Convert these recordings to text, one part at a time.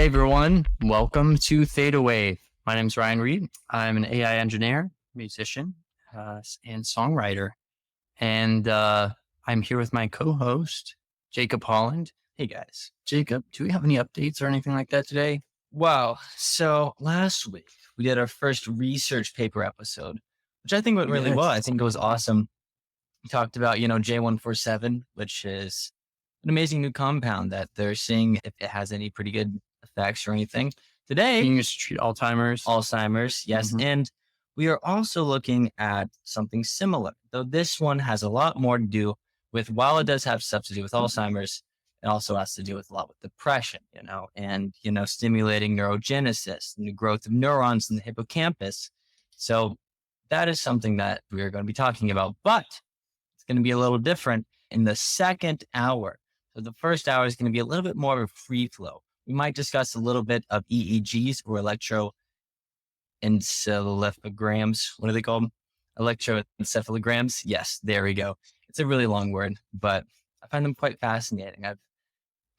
everyone, welcome to Theta Wave. My name is Ryan Reed. I'm an AI engineer, musician, and songwriter. And I'm here with my co-host, Jacob Holland. Hey guys. Jacob, do we have any updates or anything like that today? Wow. So last week we did our first research paper episode, which I think went really well. I think it was awesome. We talked about, J147, which is an amazing new compound that they're seeing if it has any pretty good effects or anything. Today, You used to treat Alzheimer's. Yes. Mhm. And we are also looking at something similar, though this one has a lot more to do with, while it does have stuff to do with Alzheimer's, it also has to do with a lot with depression, and, stimulating neurogenesis and the growth of neurons in the hippocampus. So that is something that we are going to be talking about, but it's going to be a little different in the second hour. So the first hour is going to be a little bit more of a free flow. We might discuss a little bit of EEGs or electroencephalograms. What are they called? Electroencephalograms. Yes, there we go. It's a really long word, but I find them quite fascinating. I've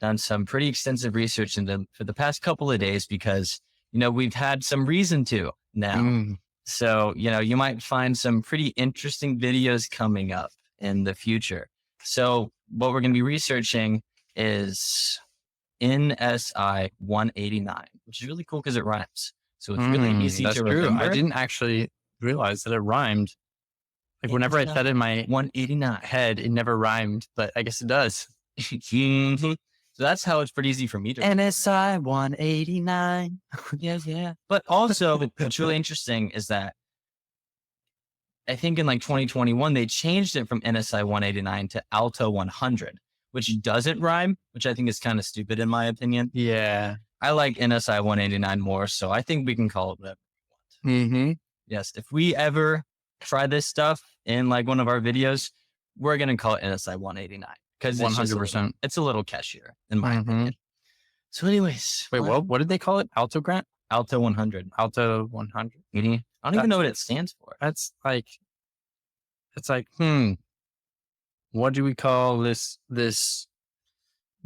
done some pretty extensive research in them for the past couple of days because, we've had some reason to now. So, you might find some pretty interesting videos coming up in the future. So what we're going to be researching is NSI-189, which is really cool because it rhymes. So it's really easy to remember. I didn't actually realize that it rhymed. Like whenever I said it in my 189 head, it never rhymed, but I guess it does. So that's how it's pretty easy for me to NSI-189. Yeah. But also what's really interesting is that I think in 2021, they changed it from NSI-189 to Alto 100, which doesn't rhyme, which I think is kind of stupid in my opinion. Yeah. I like NSI-189 more, so I think we can call it whatever we want. Mm-hmm. Yes, if we ever try this stuff in one of our videos, we're going to call it NSI-189 because 100%. It's a little catchier in my opinion. So anyways. Wait, what did they call it? Alto Grant? Alto 100. Alto 100. Mm-hmm. I don't even know what it stands for. It's like, what do we call this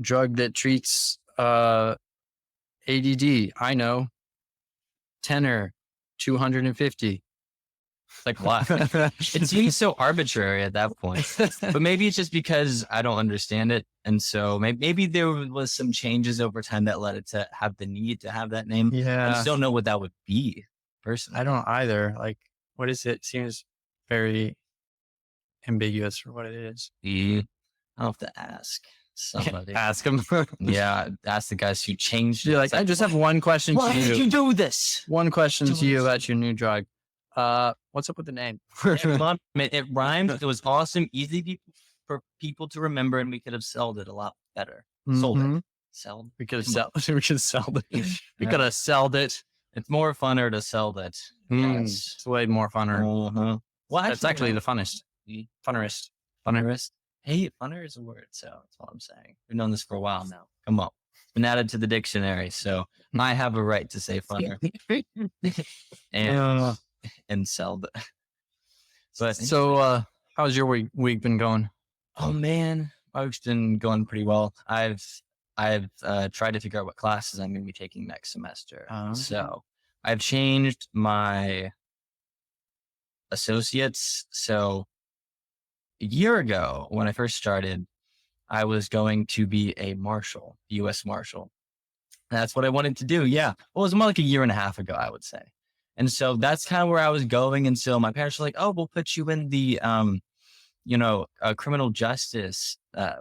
drug that treats ADD? I know. Tenor, 250. It's like, what? It seems so arbitrary at that point. But maybe it's just because I don't understand it. And so maybe there was some changes over time that led it to have the need to have that name. Yeah. I just don't know what that would be, personally. I don't either. Like, what is it? Seems very ambiguous for what it is. I'll have to ask somebody. Ask them. Yeah, ask the guys who changed it. You're like, I just have one question to you. Why did you do this? One question to you about your new drug. What's up with the name? It rhymed. It was awesome, easy for people to remember, and we could have sold it a lot better. Sold it. Sold. We could have sold it. We could have sold it. We could have sold it. It's more funner to sell it. Yes. It's way more funner. Well, it's actually the funnest. Funnerest. Hey, funner is a word, so that's all I'm saying. We've known this for a while now. Come on. It's been added to the dictionary, so I have a right to say funner. And sell it. But so how's your week been going? Oh man, my week's been going pretty well. I've tried to figure out what classes I'm going to be taking next semester. So I've changed my associates. So a year ago, when I first started, I was going to be a marshal, U.S. Marshal. That's what I wanted to do. Yeah. Well, it was more like a year and a half ago, I would say. And so that's kind of where I was going. And so my parents were like, oh, we'll put you in the, criminal justice, Why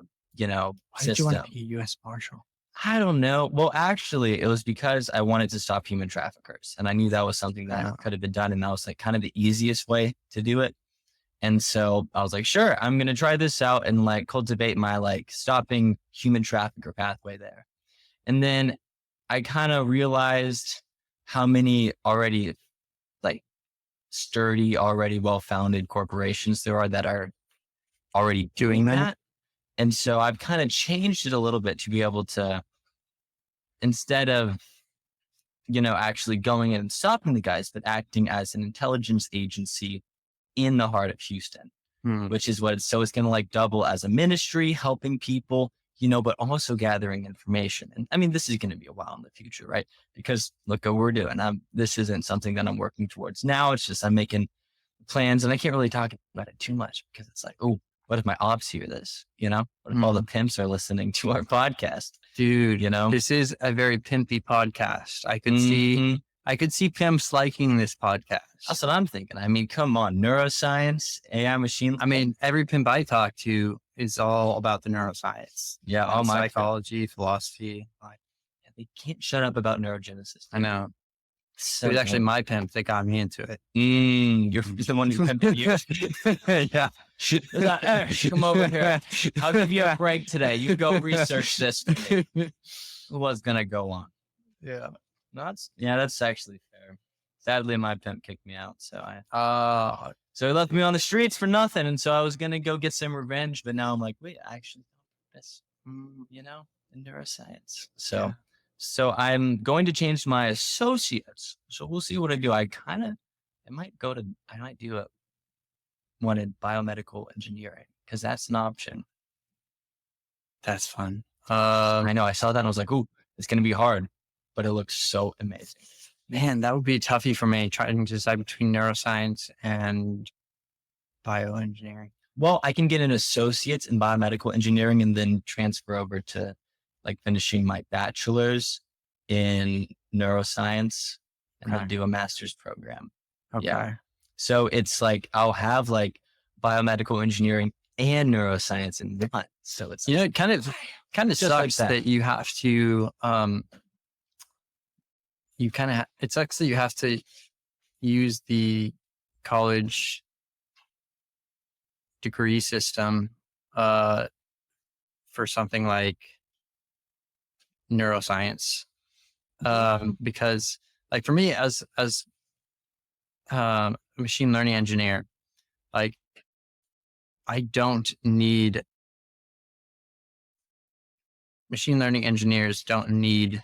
system. did you want to be a U.S. Marshal? I don't know. Well, actually, it was because I wanted to stop human traffickers. And I knew that was something that could have been done. And that was kind of the easiest way to do it. And so I was like, sure, I'm going to try this out and cultivate my stopping human trafficker pathway there. And then I kind of realized how many already sturdy, already well-founded corporations there are that are already doing that. And so I've kind of changed it a little bit to be able to, instead of, actually going in and stopping the guys, but acting as an intelligence agency in the heart of Houston, which is what it's going to double as a ministry, helping people, but also gathering information. And I mean, this is going to be a while in the future, right? Because look what we're doing. This isn't something that I'm working towards now. It's just I'm making plans, and I can't really talk about it too much because it's like, oh, what if my ops hear this? What if all the pimps are listening to our podcast? Dude, this is a very pimpy podcast. I could see pimps liking this podcast. That's what I'm thinking. I mean, come on, neuroscience, AI, machine. I mean, every pimp I talk to is all about the neuroscience. Yeah, all my psychology, philosophy. They can't shut up about neurogenesis. I know. So it was actually my pimp that got me into it. You're the one who pimped you. Yeah. Come over here. I'll give you a break today. You go research this. Who was gonna go on? Yeah. That's actually fair. Sadly, my pimp kicked me out, so so he left me on the streets for nothing. And so I was gonna go get some revenge, but now I'm like, wait, I actually this, in neuroscience. So I'm going to change my associates. So we'll see what I do. I might do one in biomedical engineering because that's an option. That's fun. I know. I saw that and I was like, ooh, it's going to be hard, but it looks so amazing. Man, that would be toughy for me trying to decide between neuroscience and bioengineering. Well, I can get an associate's in biomedical engineering and then transfer over to like finishing my bachelor's in neuroscience and then do a master's program. Okay. Yeah. So it's like, I'll have like biomedical engineering and neuroscience in one. So it's, it kind of sucks that you have to, it sucks that you have to use the college degree system, for something like neuroscience. Because like for me as a machine learning engineer, like machine learning engineers don't need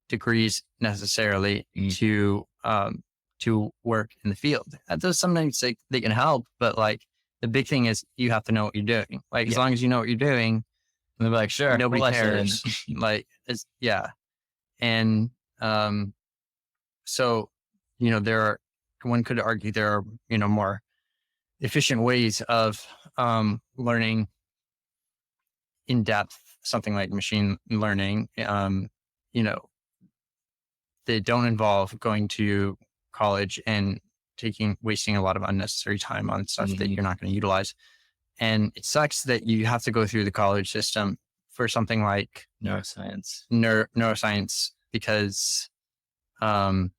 degrees necessarily to work in the field. That does sometimes they can help, but like the big thing is you have to know what you're doing. Like as long as you know what you're doing, they'll be like, sure, nobody cares. And so one could argue there are more efficient ways of learning in depth something like machine learning. They don't involve going to college and wasting a lot of unnecessary time on stuff that you're not going to utilize. And it sucks that you have to go through the college system for something like neuroscience, because in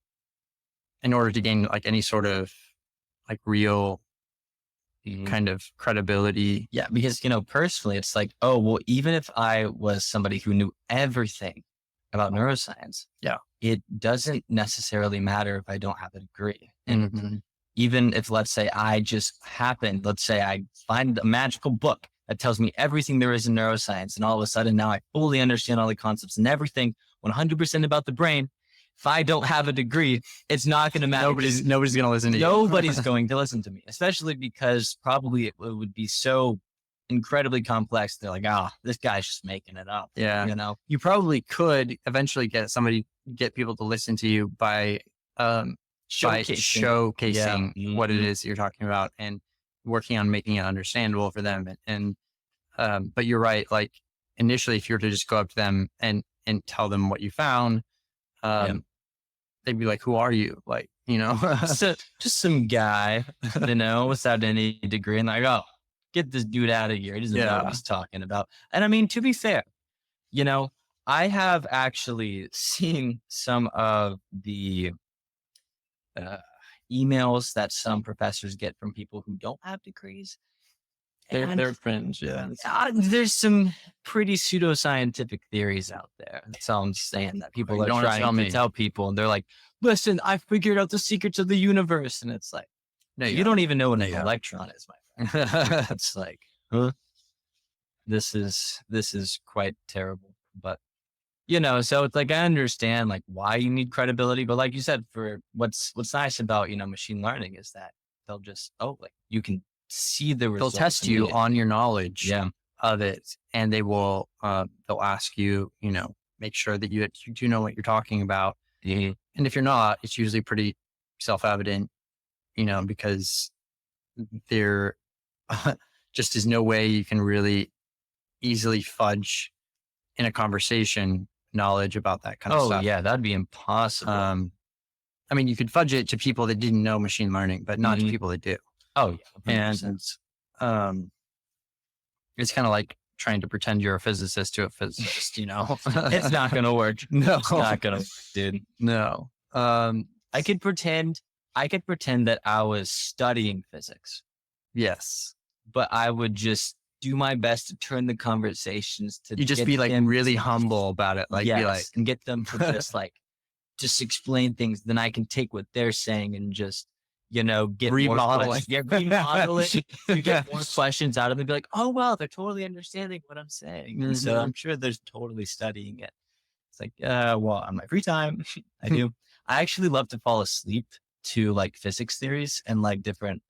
order to gain like any sort of like real kind of credibility. Yeah, because, personally, it's like, oh, well, even if I was somebody who knew everything about neuroscience, it doesn't necessarily matter if I don't have a degree. And even if, let's say I find a magical book that tells me everything there is in neuroscience, and all of a sudden now I fully understand all the concepts and everything 100% about the brain. If I don't have a degree, it's not going to matter. Nobody's going to listen to you. Nobody's going to listen to me, especially because probably it would be so incredibly complex. They're like, this guy's just making it up. Yeah. You probably could eventually get people to listen to you by showcasing what it is you're talking about and working on making it understandable for them. And but you're right. Like initially, if you were to just go up to them and tell them what you found, they'd be like, who are you? Like, so, just some guy, without any degree, and like, oh, get this dude out of here. He doesn't know what he's talking about. And I mean, to be fair, I have actually seen some of the emails that some professors get from people who don't have degrees. They're friends, there's some pretty pseudoscientific theories out there. That's all I'm saying, that people are trying to tell people. And they're like, listen, I figured out the secrets of the universe. And it's like, no, you don't even know what an electron is, my friend. It's like, huh? This is quite terrible. But, so it's like, I understand like why you need credibility. But like you said, for what's nice about, machine learning is that they'll just, you can see the results. They'll test you on your knowledge. Yeah. of it, and they'll ask you, make sure that you do know what you're talking about. Mhm. And if you're not, it's usually pretty self-evident, because there just is no way you can really easily fudge in a conversation knowledge about that kind of Oh stuff. yeah, that'd be impossible. I mean, you could fudge it to people that didn't know machine learning, but not to Mhm. people that do. Oh yeah, 100%. And it's kind of like trying to pretend you're a physicist to a physicist, It's not gonna work. No, It's not gonna work, dude. no. I could pretend that I was studying physics, Yes. but I would just do my best to turn the conversations to You just get be like them really to- humble about it. Like, be like, yes, and get them to just explain things. Then I can take what they're saying and just, get Remodel more it. questions. Yeah, remodel it. You get more questions out of them. Be like, oh wow, they're totally understanding what I'm saying. And so Mhm. I'm sure they're totally studying it. It's like, well, on my free time, I do. I actually love to fall asleep to like physics theories and like different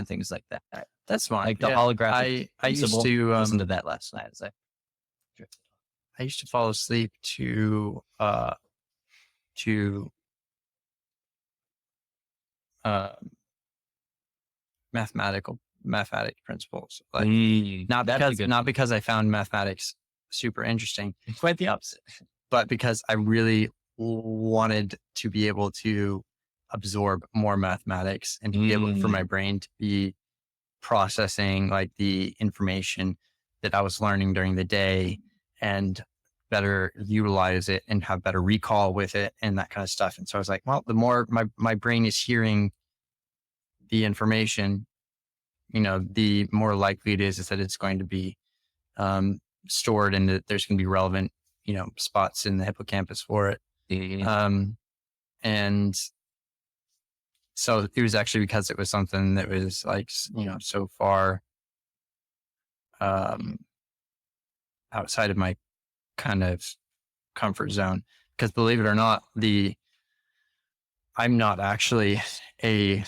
things like that. That's fine. Like the Yeah. holographic I used principle. to Listen to that last night as I drifted. I used to fall asleep to to uh mathematic principles. Like, not That's a because good not one. because I found mathematics super interesting, Quite the opposite. but because I really wanted to be able to absorb more mathematics and to be able for my brain to be processing like the information that I was learning during the day and better utilize it and have better recall with it and that kind of stuff. And so I was like, well, the more my brain is hearing the information, the more likely it is that it's going to be stored and that there's going to be relevant, spots in the hippocampus for it. And so it was actually because it was something that was like, so far outside of my kind of comfort zone. Because believe it or not, I'm not actually a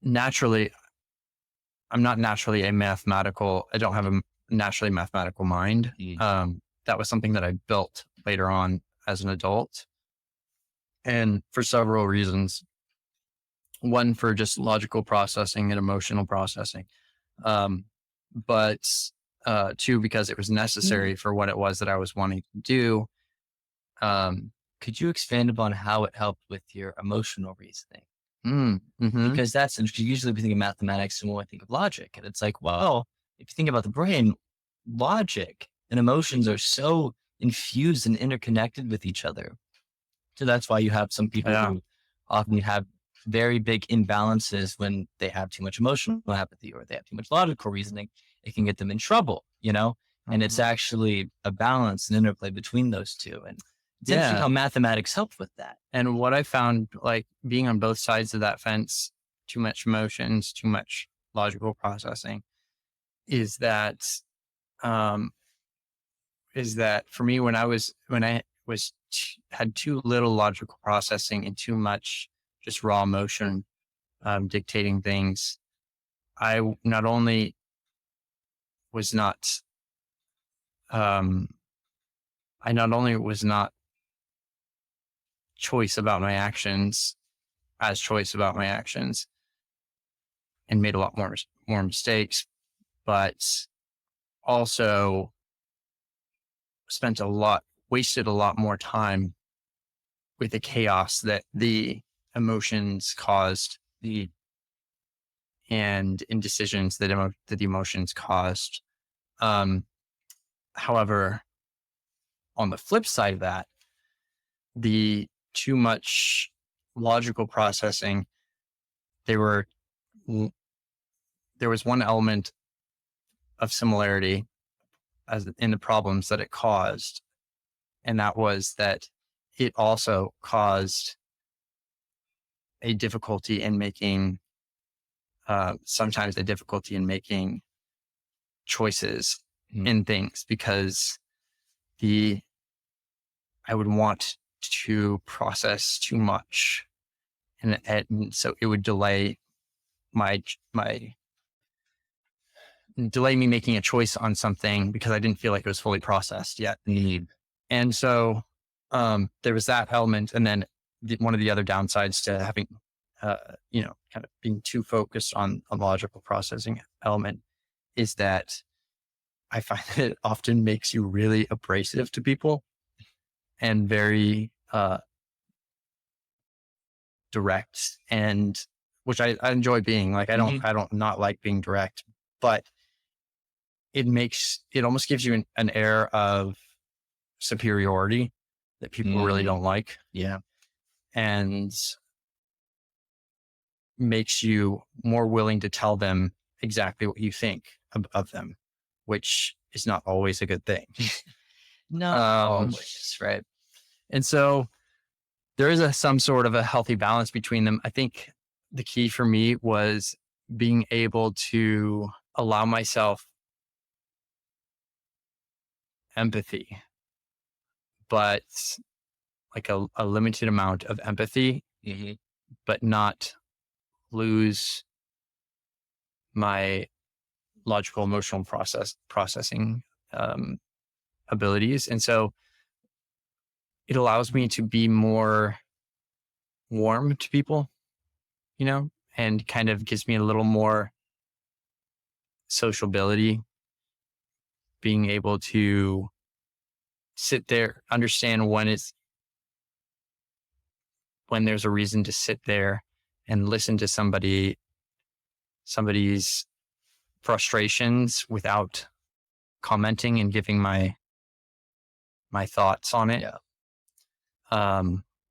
naturally, I'm not naturally a mathematical, I don't have a naturally mathematical mind. That was something that I built later on as an adult. And for several reasons. One, for just logical processing and emotional processing. But two, because it was necessary for what it was that I was wanting to do. Could you expand upon how it helped with your emotional reasoning? Mm-hmm. Because that's interesting. Usually we think of mathematics and when we think of logic. And it's like, well, if you think about the brain, logic and emotions are so infused and interconnected with each other. So that's why you have some people who often have very big imbalances when they have too much emotional apathy or they have too much logical reasoning. It can get them in trouble, and it's actually a balance and interplay between those two. And it's interesting how mathematics help with that. And what I found, like being on both sides of that fence, too much emotions, too much logical processing, is that for me, when I had too little logical processing and too much just raw emotion dictating things, I not only was not choice about my actions and made a lot more mistakes, but also wasted a lot more time with the chaos that the emotions caused, and indecisions that the emotions caused. However, on the flip side of that, the too much logical processing, there was one element of similarity as in the problems that it caused. And that was that it also caused a difficulty in making, sometimes a difficulty in making choices in things, because I would want to process too much, and so it would delay my delay me making a choice on something because I didn't feel like it was fully processed yet. And so there was that element. And then one of the other downsides to having, kind of being too focused on a logical processing element is that I find that it often makes you really abrasive to people and very direct, and which I enjoy being. Like, I don't not like being direct, but it almost gives you an air of superiority that people really don't like. Yeah. And makes you more willing to tell them exactly what you think of them, which is not always a good thing. No, always, right. And so there is some sort of a healthy balance between them. I think the key for me was being able to allow myself empathy, but like a limited amount of empathy, but not lose my logical emotional processing abilities. And so it allows me to be more warm to people, and kind of gives me a little more sociability, being able to sit there, understand when there's a reason to sit there and listen to somebody's frustrations without commenting and giving my thoughts on it.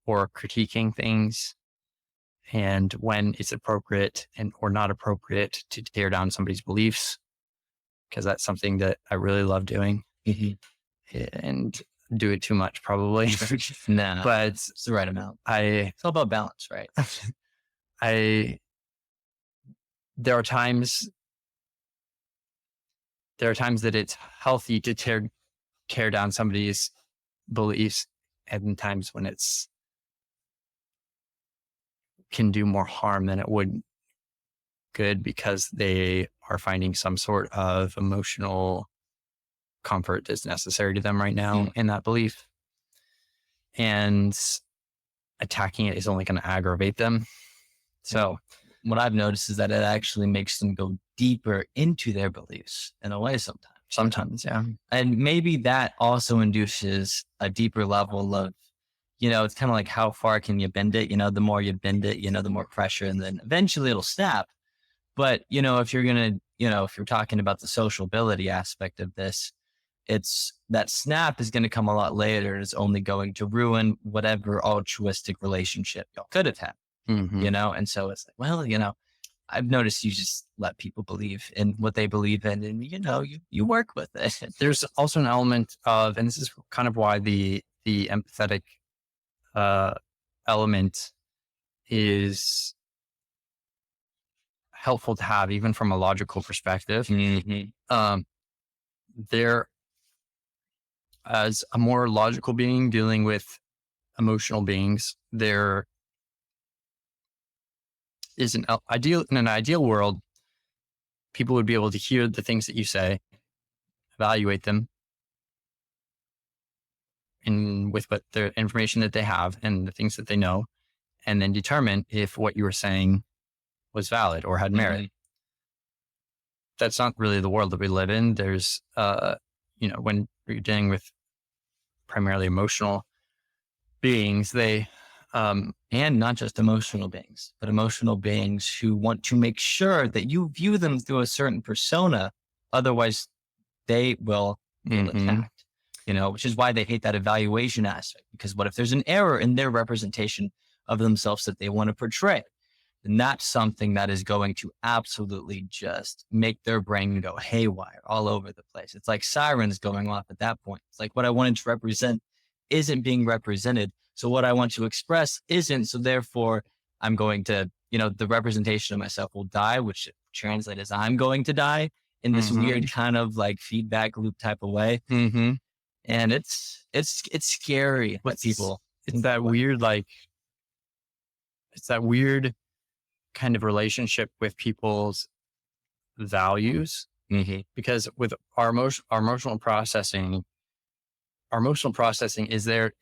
Or critiquing things, and when it's appropriate or not appropriate to tear down somebody's beliefs, because that's something that I really love doing. And do it too much probably. Nah, but it's the right amount. It's all about balance, right? There are times that it's healthy to tear down somebody's beliefs, and times when it's can do more harm than it would good, because they are finding some sort of emotional comfort that's necessary to them right now in that belief. And attacking it is only going to aggravate them. So what I've noticed is that it actually makes them go deeper into their beliefs in a way sometimes. Sometimes, yeah. And maybe that also induces a deeper level of, it's kind of like, how far can you bend it? The more you bend it, the more pressure, and then eventually it'll snap. But, if you're going to, if you're talking about the sociability aspect of this, it's that snap is going to come a lot later. It's only going to ruin whatever altruistic relationship y'all could have had, And so it's like, well, I've noticed you just let people believe in what they believe in, and, you work with it. There's also an element of, and this is kind of why the empathetic element is helpful to have, even from a logical perspective. There, as a more logical being dealing with emotional beings, there is in an ideal world, people would be able to hear the things that you say, evaluate them, and with what the information that they have and the things that they know, and then determine if what you were saying was valid or had merit. That's not really the world that we live in. There's, when you're dealing with primarily emotional beings, they, and not just emotional beings, but emotional beings who want to make sure that you view them through a certain persona. Otherwise, they will feel attacked, which is why they hate that evaluation aspect. Because what if there's an error in their representation of themselves that they want to portray? And that's something that is going to absolutely just make their brain go haywire all over the place. It's like sirens going off at that point. It's like what I wanted to represent isn't being represented. So what I want to express isn't. So therefore, I'm going to, the representation of myself will die, which translates as I'm going to die in this weird kind of like feedback loop type of way. And it's scary what people. It's that weird, it's that weird kind of relationship with people's values because with our emotional processing is there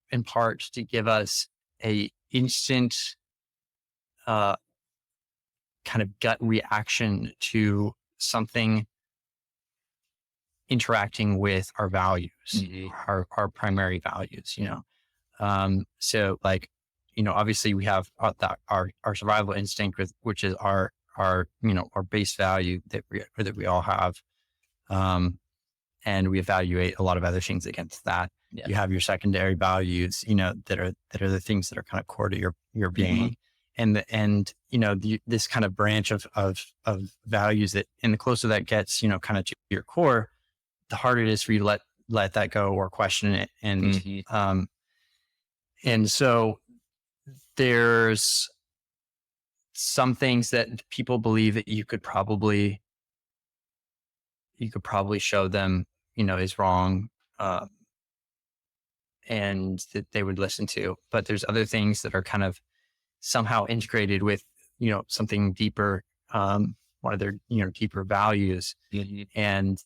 in part to give us a instant kind of gut reaction to something interacting with our values, our primary values, so like, obviously we have our survival instinct which is our our base value that we all have. And we evaluate a lot of other things against that. Yeah. You have your secondary values, that are the things that are kind of core to your being. And this kind of branch of values that, and the closer that gets, kind of to your core, the harder it is for you to let that go or question it. And, and so there's some things that people believe that you could probably show them, is wrong, and that they would listen to. But there's other things that are kind of somehow integrated with, something deeper, one of their, deeper values. And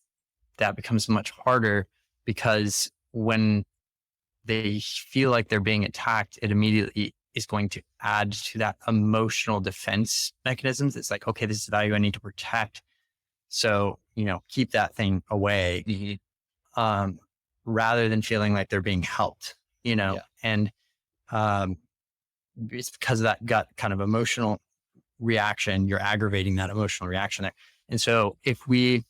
that becomes much harder because when they feel like they're being attacked, it immediately is going to add to that emotional defense mechanisms. It's like, okay, this is a value I need to protect. So, keep that thing away, rather than feeling like they're being helped, and, it's because of that gut kind of emotional reaction, you're aggravating that emotional reaction there. And so if we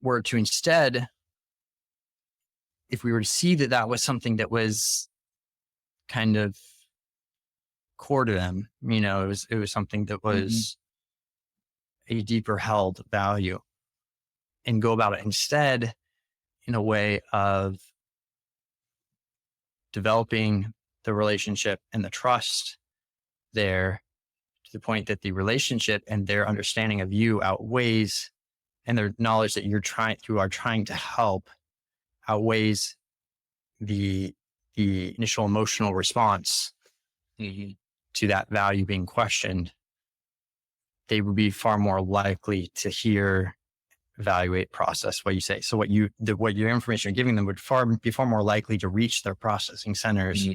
were to instead, if we were to see that that was something that was kind of core to them, it was something that was a deeper held value, and go about it instead in a way of developing the relationship and the trust there, to the point that the relationship and their understanding of you outweighs, and their knowledge that you are trying to help outweighs the initial emotional response to that value being questioned. They would be far more likely to hear, evaluate, process what you say. So what your information you're giving them would be far more likely to reach their processing centers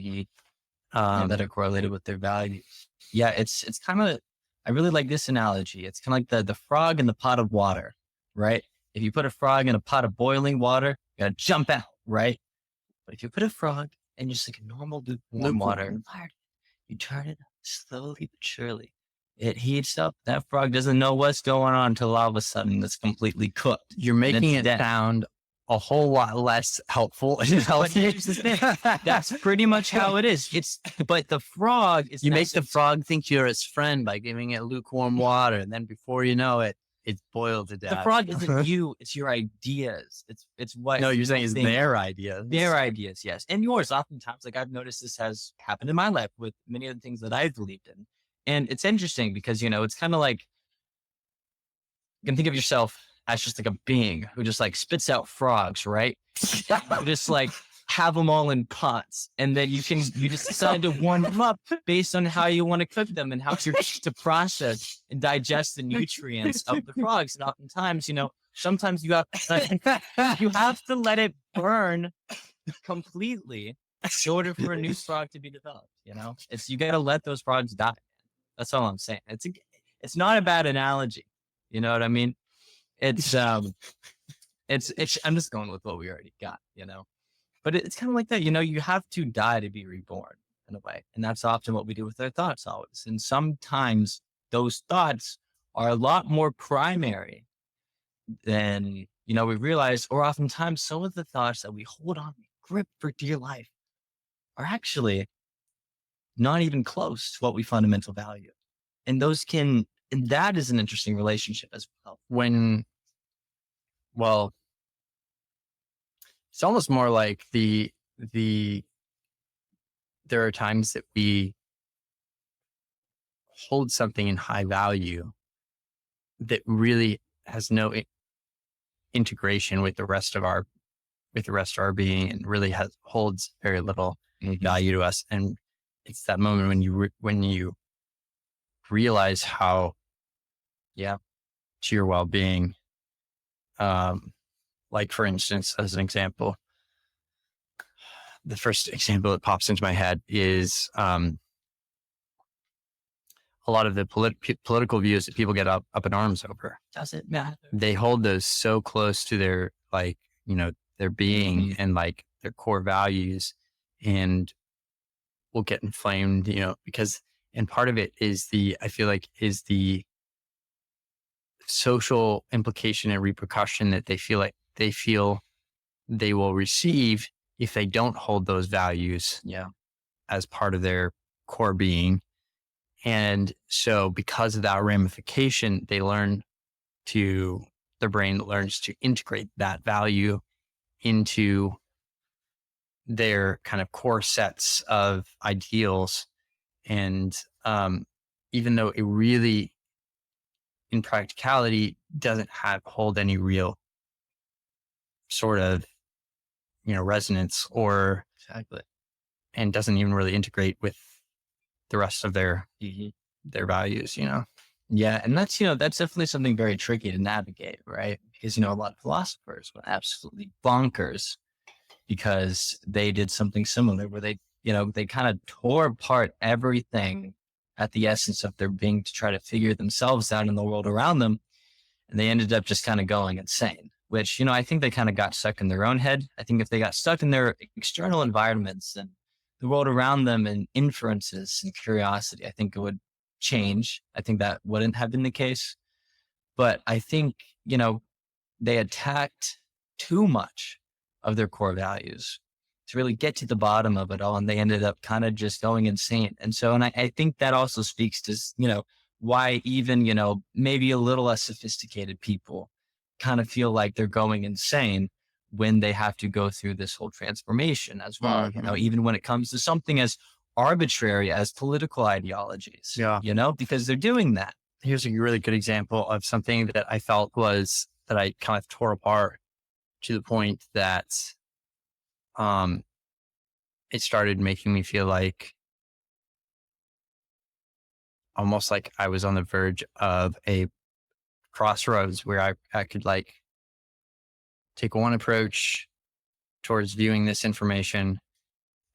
that are correlated with their values. Yeah, it's kind of, I really like this analogy. It's kind of like the frog in the pot of water, right? If you put a frog in a pot of boiling water, you gotta jump out, right? But if you put a frog in just like a normal lukewarm water, you turn it slowly but surely, it heats up. That frog doesn't know what's going on until all of a sudden it's completely cooked. You're making it sound a whole lot less helpful. That's pretty much how it is. But the frog is. You make the frog think you're its friend by giving it lukewarm water, and then before you know it, it's boiled to death. The frog isn't you; it's your ideas. It's what. No, you're saying it's their ideas. Their ideas, yes, and yours. Oftentimes, like I've noticed, this has happened in my life with many of the things that I've believed in. And it's interesting because, it's kind of like, you can think of yourself as just like a being who just like spits out frogs, right? You just like have them all in pots. And then you just decide to warm them up based on how you want to cook them and how to process and digest the nutrients of the frogs. And oftentimes, sometimes you have to let it burn completely in order for a new frog to be developed. You got to let those frogs die. That's all I'm saying. It's not a bad analogy. You know what I mean? It's I'm just going with what we already got, but it's kind of like that, you have to die to be reborn in a way. And that's often what we do with our thoughts always. And sometimes those thoughts are a lot more primary than, we realize, or oftentimes some of the thoughts that we hold on, we grip for dear life are actually not even close to what we fundamental value. And that is an interesting relationship as well. It's almost more like there are times that we hold something in high value that really has no integration with the rest of our being, and really holds very little value to us. And it's that moment when you realize how Yeah. to your well-being. Like for instance, as an example, the first example that pops into my head is a lot of the political views that people get up in arms over. Does it matter? They hold those so close to their, like, their being and like their core values, and will get inflamed, because, and part of it is I feel like is the social implication and repercussion that they feel they will receive if they don't hold those values as part of their core being. And so because of that ramification, their brain learns to integrate that value into their kind of core sets of ideals. And even though it really, in practicality, doesn't hold any real sort of, resonance or Exactly. and doesn't even really integrate with the rest of their values, Yeah. And that's, that's definitely something very tricky to navigate, right? Because, a lot of philosophers went absolutely bonkers because they did something similar where they kind of tore apart everything at the essence of their being to try to figure themselves out in the world around them. And they ended up just kind of going insane, which, I think they kind of got stuck in their own head. I think if they got stuck in their external environments and the world around them and inferences and curiosity, I think it would change. I think that wouldn't have been the case. But I think, they attacked too much of their core values to really get to the bottom of it all. And they ended up kind of just going insane. And so, I think that also speaks to, why even, maybe a little less sophisticated people kind of feel like they're going insane when they have to go through this whole transformation as well. Even when it comes to something as arbitrary as political ideologies, because they're doing that. Here's a really good example of something that I felt that I kind of tore apart to the point that it started making me feel like almost like I was on the verge of a crossroads where I could like take one approach towards viewing this information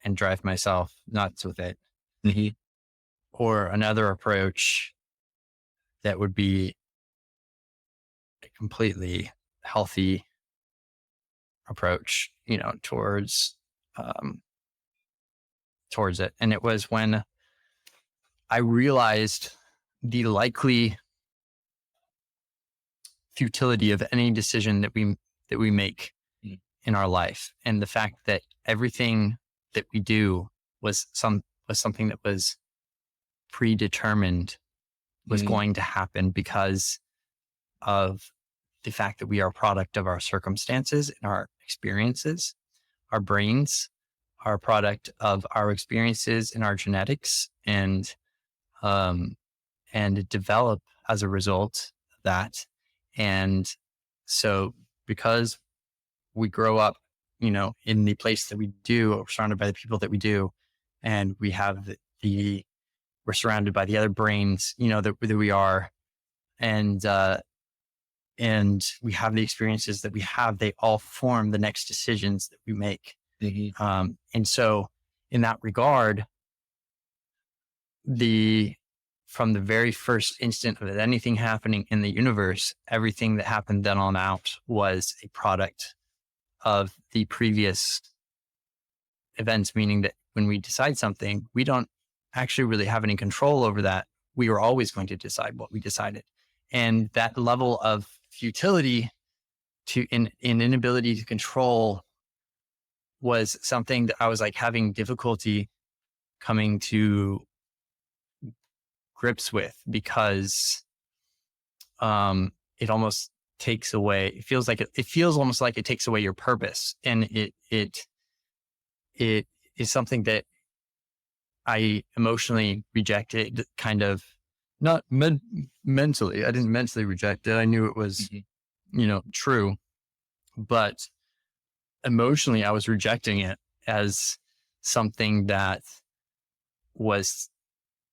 and drive myself nuts with it. Or another approach that would be a completely healthy approach, towards it. And it was when I realized the likely futility of any decision that we make in our life, and the fact that everything that we do was something that was predetermined, was going to happen because of the fact that we are a product of our circumstances and our experiences. Our brains are a product of our experiences and our genetics, and develop as a result of that. And so because we grow up, in the place that we do, or surrounded by the people that we do, and we have we're surrounded by the other brains, that we are, and we have the experiences that we have, they all form the next decisions that we make. And so in that regard, from the very first instant of anything happening in the universe, everything that happened then on out was a product of the previous events, meaning that when we decide something, we don't actually really have any control over that. We were always going to decide what we decided. And that level of futility in inability to control was something that I was like having difficulty coming to grips with, because it almost takes away, it feels almost like it takes away your purpose. And it is something that I emotionally rejected, kind of, not mentally. I didn't mentally reject it. I knew it was, true, but emotionally I was rejecting it as something that was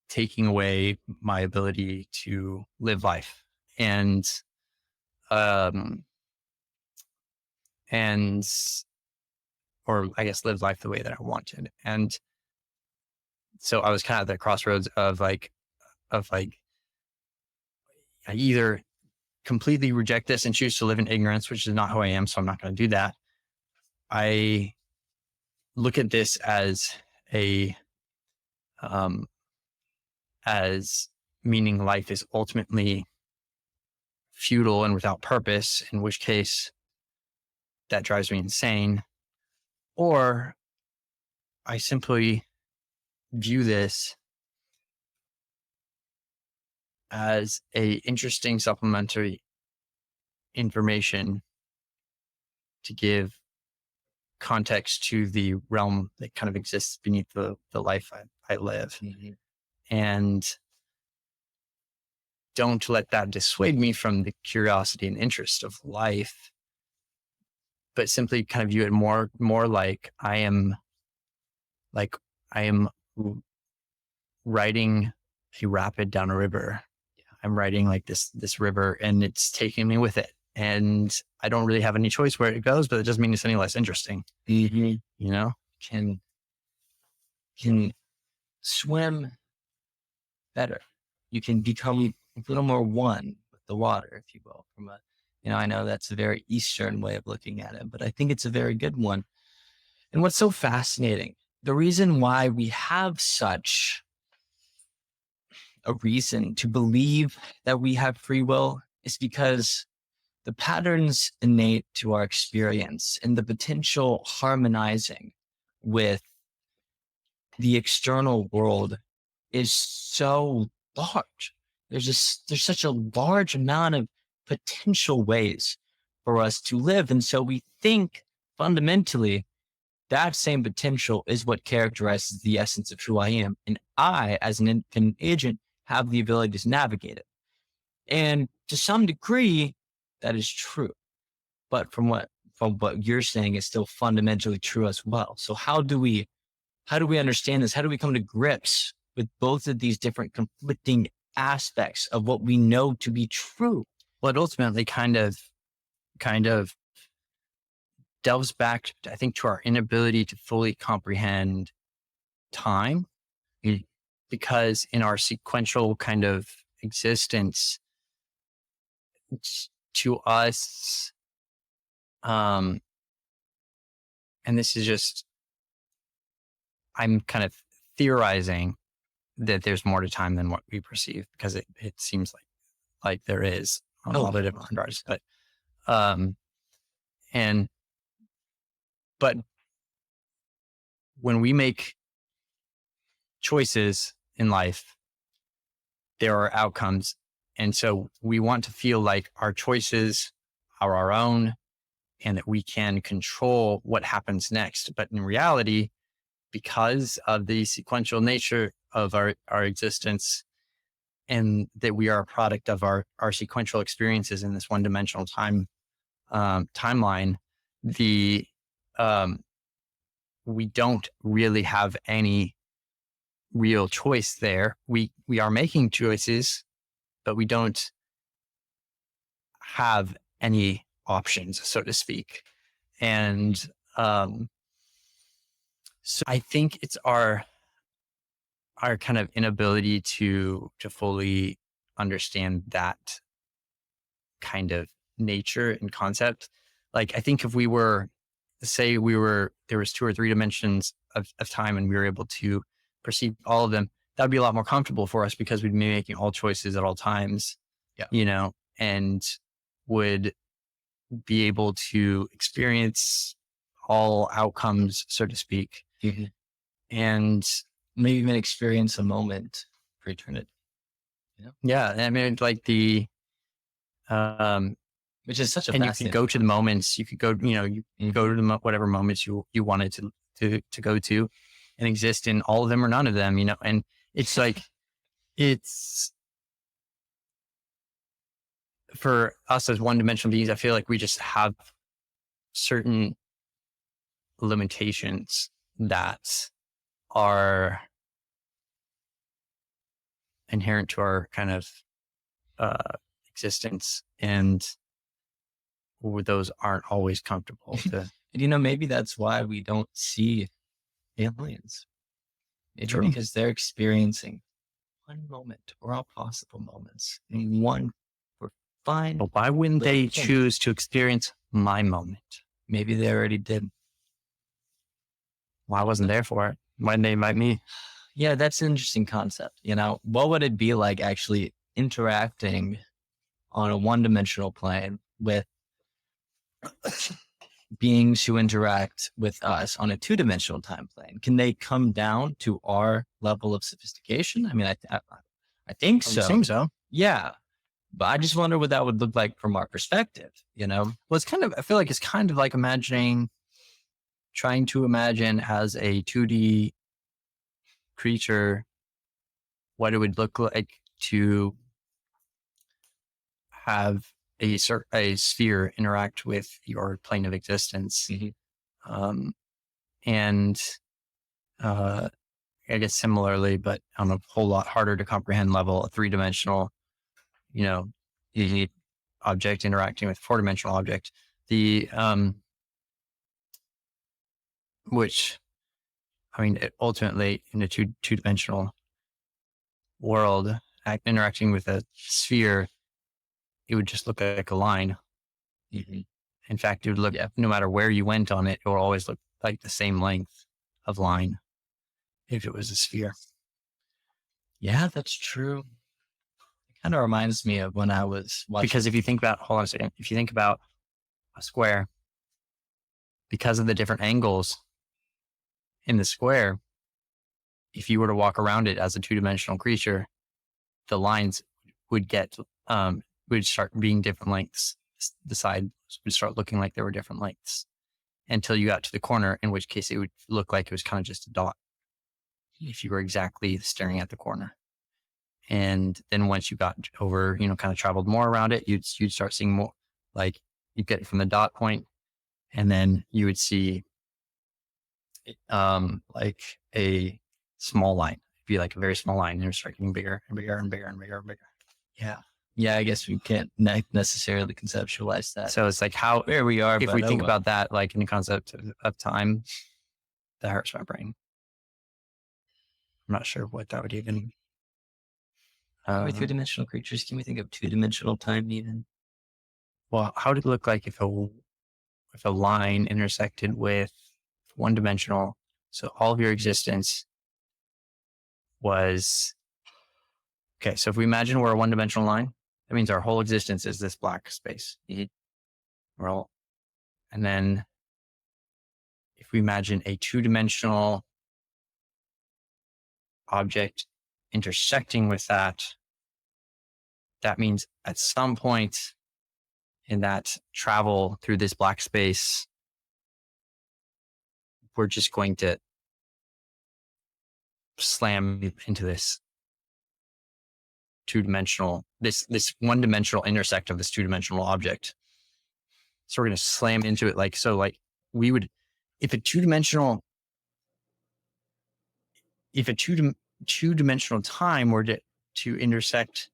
taking away my ability to live life and or I guess live life the way that I wanted. And so I was kind of at the crossroads of like I either completely reject this and choose to live in ignorance, which is not who I am, so I'm not going to do that. I look at this as as meaning life is ultimately futile and without purpose, in which case that drives me insane. Or I simply view this as a interesting supplementary information to give context to the realm that kind of exists beneath the life I live. Mm-hmm. And don't let that dissuade me from the curiosity and interest of life, but simply kind of view it more like I am riding a rapid down a river. I'm riding like this river, and it's taking me with it. And I don't really have any choice where it goes, but it doesn't mean it's any less interesting. Mm-hmm. You know, Can swim better. You can become a little more one with the water, if you will. From a, I know that's a very Eastern way of looking at it, but I think it's a very good one. And what's so fascinating, the reason why we have such a reason to believe that we have free will is because the patterns innate to our experience and the potential harmonizing with the external world is so large. There's such a large amount of potential ways for us to live. And so we think fundamentally that same potential is what characterizes the essence of who I am. And I, as an independent agent, have the ability to navigate it. And to some degree, that is true. But from what you're saying is still fundamentally true as well. So how do we understand this? How do we come to grips with both of these different conflicting aspects of what we know to be true? Well, it ultimately kind of delves back, I think, to our inability to fully comprehend time, because in our sequential kind of existence, to us, and this is just, I'm kind of theorizing that there's more to time than what we perceive, because it seems like there is on all the different regards. But but when we make choices in life, there are outcomes. And so we want to feel like our choices are our own and that we can control what happens next. But in reality, because of the sequential nature of our existence, and that we are a product of our sequential experiences in this one-dimensional timeline, we don't really have any real choice there. We are making choices, but we don't have any options, so to speak. And so I think it's our kind of inability to fully understand that kind of nature and concept. Like, I think if we were, say there was 2 or 3 dimensions of time and we were able to perceive all of them, that would be a lot more comfortable for us, because we'd be making all choices at all times, and would be able to experience all outcomes, so to speak. Mm-hmm. And maybe even experience a moment for eternity. Yeah. I mean, like which is such a and you could go to the moments, you could go, you go to the whatever moments you wanted to go to and exist in all of them or none of them, and it's like, it's for us as one-dimensional beings, I feel like we just have certain limitations that are inherent to our kind of existence, and those aren't always comfortable to. And maybe that's why we don't see aliens. Maybe True. because they're experiencing one moment or all possible moments in one fine. But why wouldn't they little thing. choose to experience my moment? Maybe they already did. Well, I wasn't there for it. Why didn't they invite me? Yeah, that's an interesting concept. What would it be like actually interacting on a one-dimensional plane with beings who interact with us on a two-dimensional time plane? Can they come down to our level of sophistication? I mean, I think so. I assume so. Yeah. But I just wonder what that would look like from our perspective, Well, I feel like it's kind of like trying to imagine as a 2D creature, what it would look like to have a sphere interact with your plane of existence. Mm-hmm. And I guess similarly, but on a whole lot harder to comprehend level, a 3-dimensional, object interacting with a 4-dimensional object. Which, I mean, ultimately in a two-dimensional world, interacting with a sphere, it would just look like a line. Mm-hmm. In fact, it would look, no matter where you went on it, it will always look like the same length of line if it was a sphere. Yeah, that's true. It kind of reminds me of when I was watching. Because if you think about, hold on a second, if you think about a square, because of the different angles in the square, if you were to walk around it as a 2-dimensional creature, the lines would start being different lengths. The sides would start looking like there were different lengths until you got to the corner, in which case it would look like it was kind of just a dot if you were exactly staring at the corner. And then once you got over, kind of traveled more around it, you'd start seeing more, like you'd get from the dot point, and then you would see like a small line. It'd be like a very small line, and it would start getting bigger and bigger and bigger and bigger and bigger. Yeah. Yeah, I guess we can't necessarily conceptualize that. So it's like where we are. If we think about that, like in the concept of time, that hurts my brain. I'm not sure what that would even. Are we 3-dimensional creatures? Can we think of 2-dimensional time even? Well, how would it look like if a line intersected with 1-dimensional? So all of your existence was okay. So if we imagine we're a 1-dimensional line, that means our whole existence is this black space. And then if we imagine a 2-dimensional object intersecting with that means at some point in that travel through this black space, we're just going to slam into this 2-dimensional, this 1-dimensional intersect of this 2-dimensional object. So we're going to slam into it like we would, if a two-dimensional time were to intersect,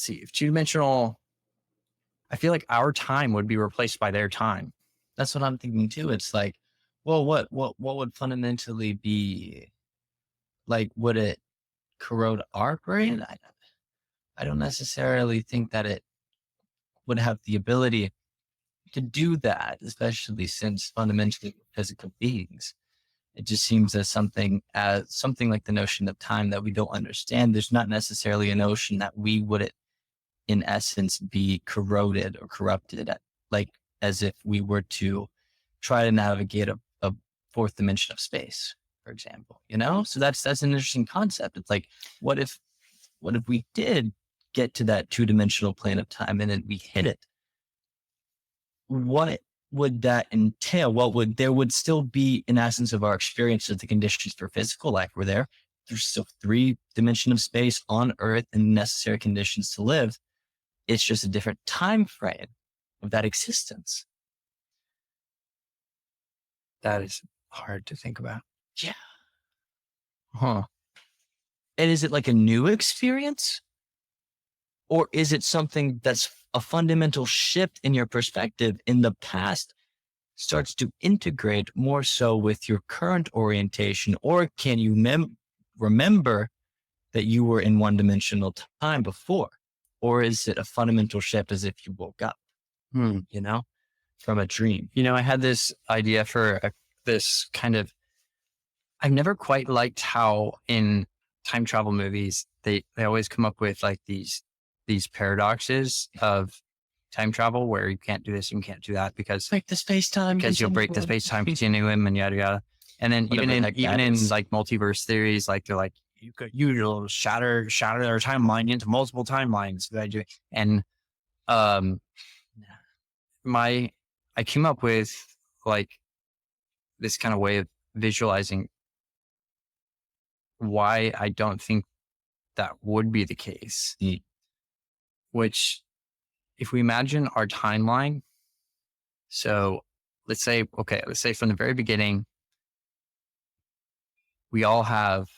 if 2-dimensional, I feel like our time would be replaced by their time. That's what I'm thinking too. It's like, well, what would fundamentally be like? Would it corrode our brain? I don't necessarily think that it would have the ability to do that, especially since fundamentally physical beings. It just seems as something like the notion of time that we don't understand. There's not necessarily a notion that we would, in essence, be corroded or corrupted, like as if we were to try to navigate a 4th dimension of space, for example. So that's an interesting concept. It's like, what if we did get to that 2-dimensional plane of time and then we hit it? What would that entail? There would still be an essence of our experience of the conditions for physical life were there. There's still 3 dimension of space on Earth and necessary conditions to live. It's just a different time frame of that existence. That is hard to think about. Yeah. Huh. And is it like a new experience? Or is it something that's a fundamental shift in your perspective in the past starts to integrate more so with your current orientation? Or can you remember that you were in one-dimensional time before? Or is it a fundamental shift as if you woke up, from a dream? I had this idea for this kind of, I've never quite liked how in time travel movies, they always come up with like these paradoxes of time travel where you can't do this and you can't do that because Break the space-time you'll break the space-time continuum and yada yada. And then even in like multiverse theories, like they're like, you'll shatter their timeline into multiple timelines. And I came up with like this kind of way of visualizing why I don't think that would be the case. Which, if we imagine our timeline, so let's say from the very beginning, we all have,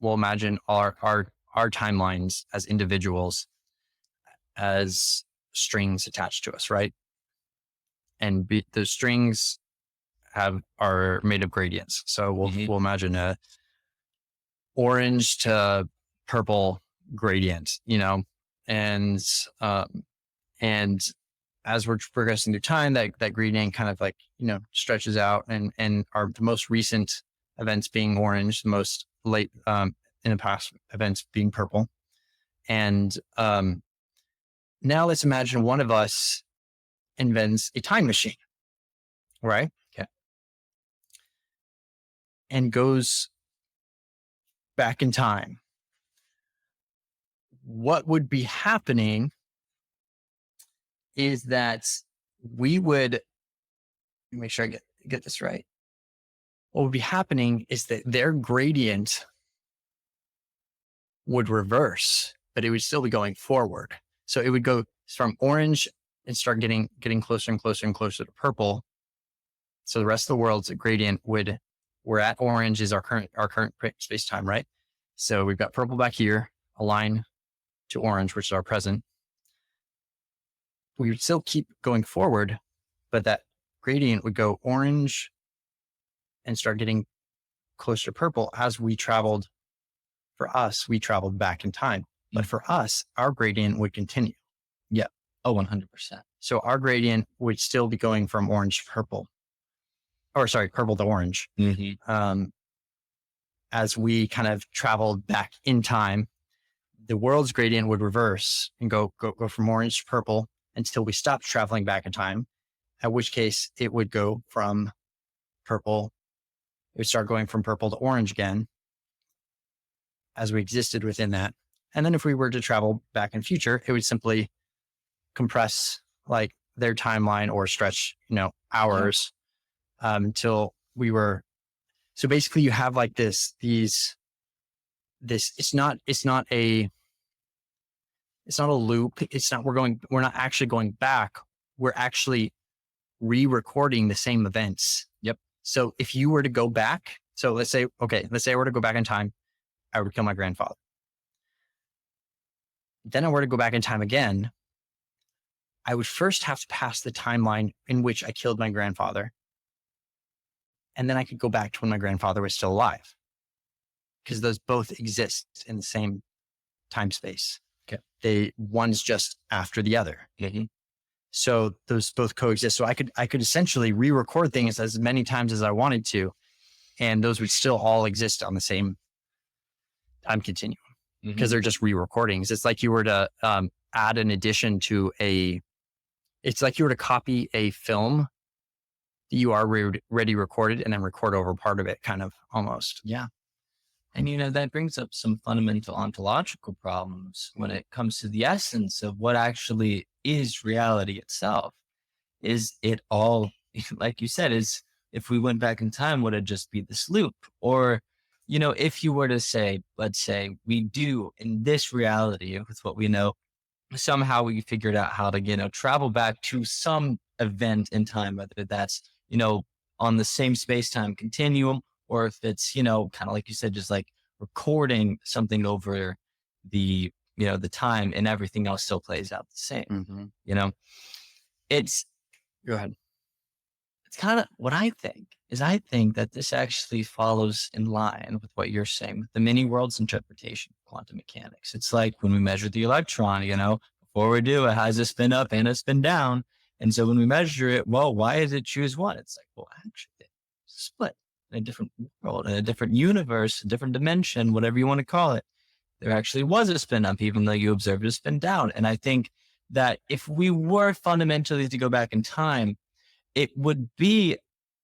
we'll imagine our timelines as individuals as strings attached to us, right? And the strings are made of gradients. So we'll imagine a orange to purple gradient, and as we're progressing through time, that gradient kind of like, stretches out and the most recent events being orange, the most late, in the past events being purple. And, now let's imagine one of us invents a time machine, right? Okay. And goes back in time. What would be happening is that we would, make sure I get this right. What would be happening is that their gradient would reverse, but it would still be going forward. So it would go from orange and start getting closer and closer and closer to purple. So the rest of the world's gradient we're at orange is our current space time, right? So we've got purple back here, a line to orange, which is our present. We would still keep going forward, but that gradient would go orange and start getting closer to purple as we traveled. For us, we traveled back in time. But for us, our gradient would continue. Yeah. Oh, 100%. So our gradient would still be going from orange to purple. Or sorry, purple to orange. As we kind of traveled back in time, the world's gradient would reverse and go from orange to purple until we stopped traveling back in time, at which case it would go from purple. It would start going from purple to orange again as we existed within that. And then if we were to travel back in future, it would simply compress like their timeline or stretch, hours until we were. So basically you have like this, it's not a loop. We're not actually going back. We're actually re-recording the same events. Yep. So if you were to go back, so let's say I were to go back in time, I would kill my grandfather. Then I were to go back in time again, I would first have to pass the timeline in which I killed my grandfather. And then I could go back to when my grandfather was still alive. Because those both exist in the same time space. Okay. One's just after the other. Mm-hmm. So those both coexist. So I could essentially re-record things as many times as I wanted to, and those would still all exist on the same time continuum because they're just re-recordings. It's like you were to add an addition to it's like you were to copy a film that you already recorded and then record over part of it, kind of almost. Yeah. And, that brings up some fundamental ontological problems when it comes to the essence of what actually is reality itself. Is it all, like you said, if we went back in time, would it just be this loop? Or, if you were to say, let's say we do in this reality with what we know, somehow we figured out how to, travel back to some event in time, whether that's, on the same space-time continuum, or if it's, kind of like you said, just like recording something over the, the time, and everything else still plays out the same. Mm-hmm. It's Go ahead. it's kind of what I think that this actually follows in line with what you're saying with the many worlds interpretation of quantum mechanics. It's like when we measure the electron, before we do, it has a spin up and a spin down. And so when we measure it, well, why does it choose one? It's like, well, actually, it's split in a different world, in a different universe, a different dimension, whatever you want to call it. There actually was a spin up, even though you observed a spin down. And I think that if we were fundamentally to go back in time, it would be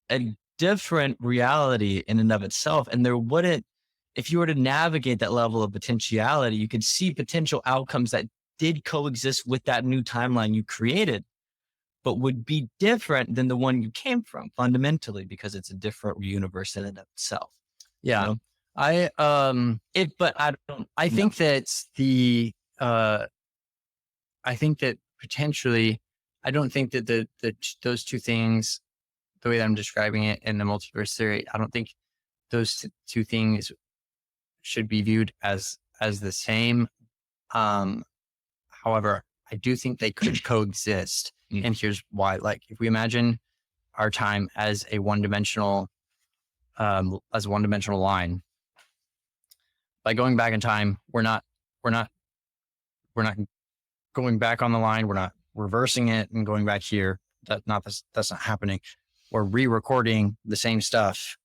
a different reality in and of itself. And there wouldn't, if you were to navigate that level of potentiality, you could see potential outcomes that did coexist with that new timeline you created, but would be different than the one you came from fundamentally, because it's a different universe in and of itself. Yeah. But I think that I think that potentially, I don't think that those two things, the way that I'm describing it in the multiverse theory, I don't think those two things should be viewed as the same. However, I do think they could coexist. And here's why. Like, if we imagine our time as a one-dimensional line, by going back in time, we're not going back on the line. We're not reversing it and going back here. That's not happening. We're re-recording the same stuff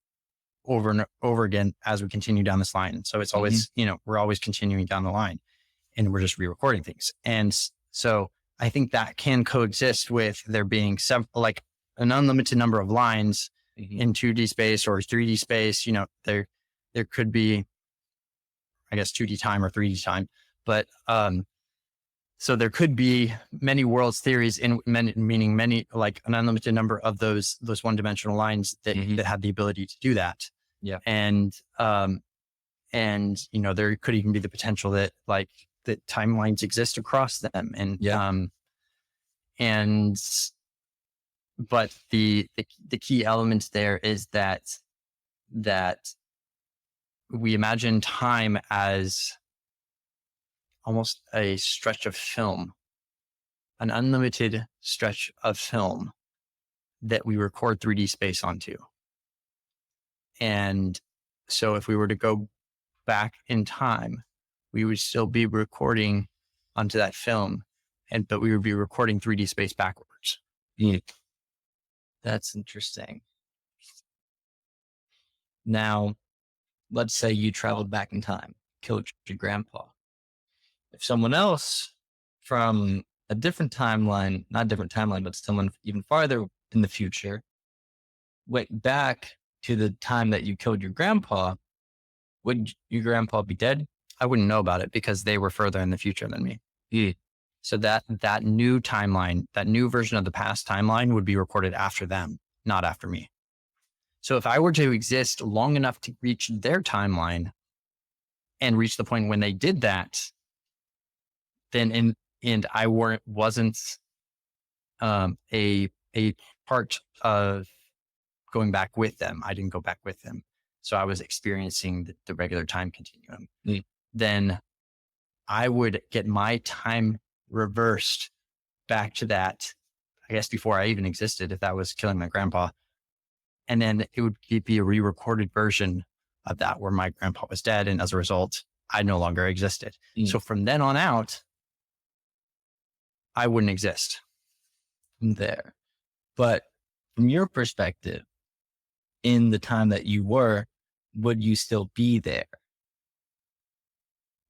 over and over again as we continue down this line. So it's always, we're always continuing down the line, and we're just re-recording things. And so I think that can coexist with there being like an unlimited number of lines in 2D space or 3D space. There could be, I guess, 2D time or 3D time, but so there could be many worlds theories meaning many, like an unlimited number of those one-dimensional lines that have the ability to do that. Yeah. And there could even be the potential that that timelines exist across them. But the key element there is that we imagine time as almost a stretch of film, an unlimited stretch of film that we record 3D space onto. And so if we were to go back in time, we would still be recording onto that film, but we would be recording 3D space backwards. That's interesting. Now, let's say you traveled back in time, killed your grandpa. If someone else from a different timeline, not different timeline, but someone even farther in the future, went back to the time that you killed your grandpa, would your grandpa be dead? I wouldn't know about it because they were further in the future than me. Yeah. So that new timeline, that new version of the past timeline would be recorded after them, not after me. So if I were to exist long enough to reach their timeline and reach the point when they did that, then and I wasn't a part of going back with them. I didn't go back with them. So I was experiencing the regular time continuum. Then I would get my time reversed back to that, I guess, before I even existed, if that was killing my grandpa. And then it would be a re-recorded version of that where my grandpa was dead. And as a result, I no longer existed. So from then on out, I wouldn't exist there. But from your perspective, in the time that you were, would you still be there?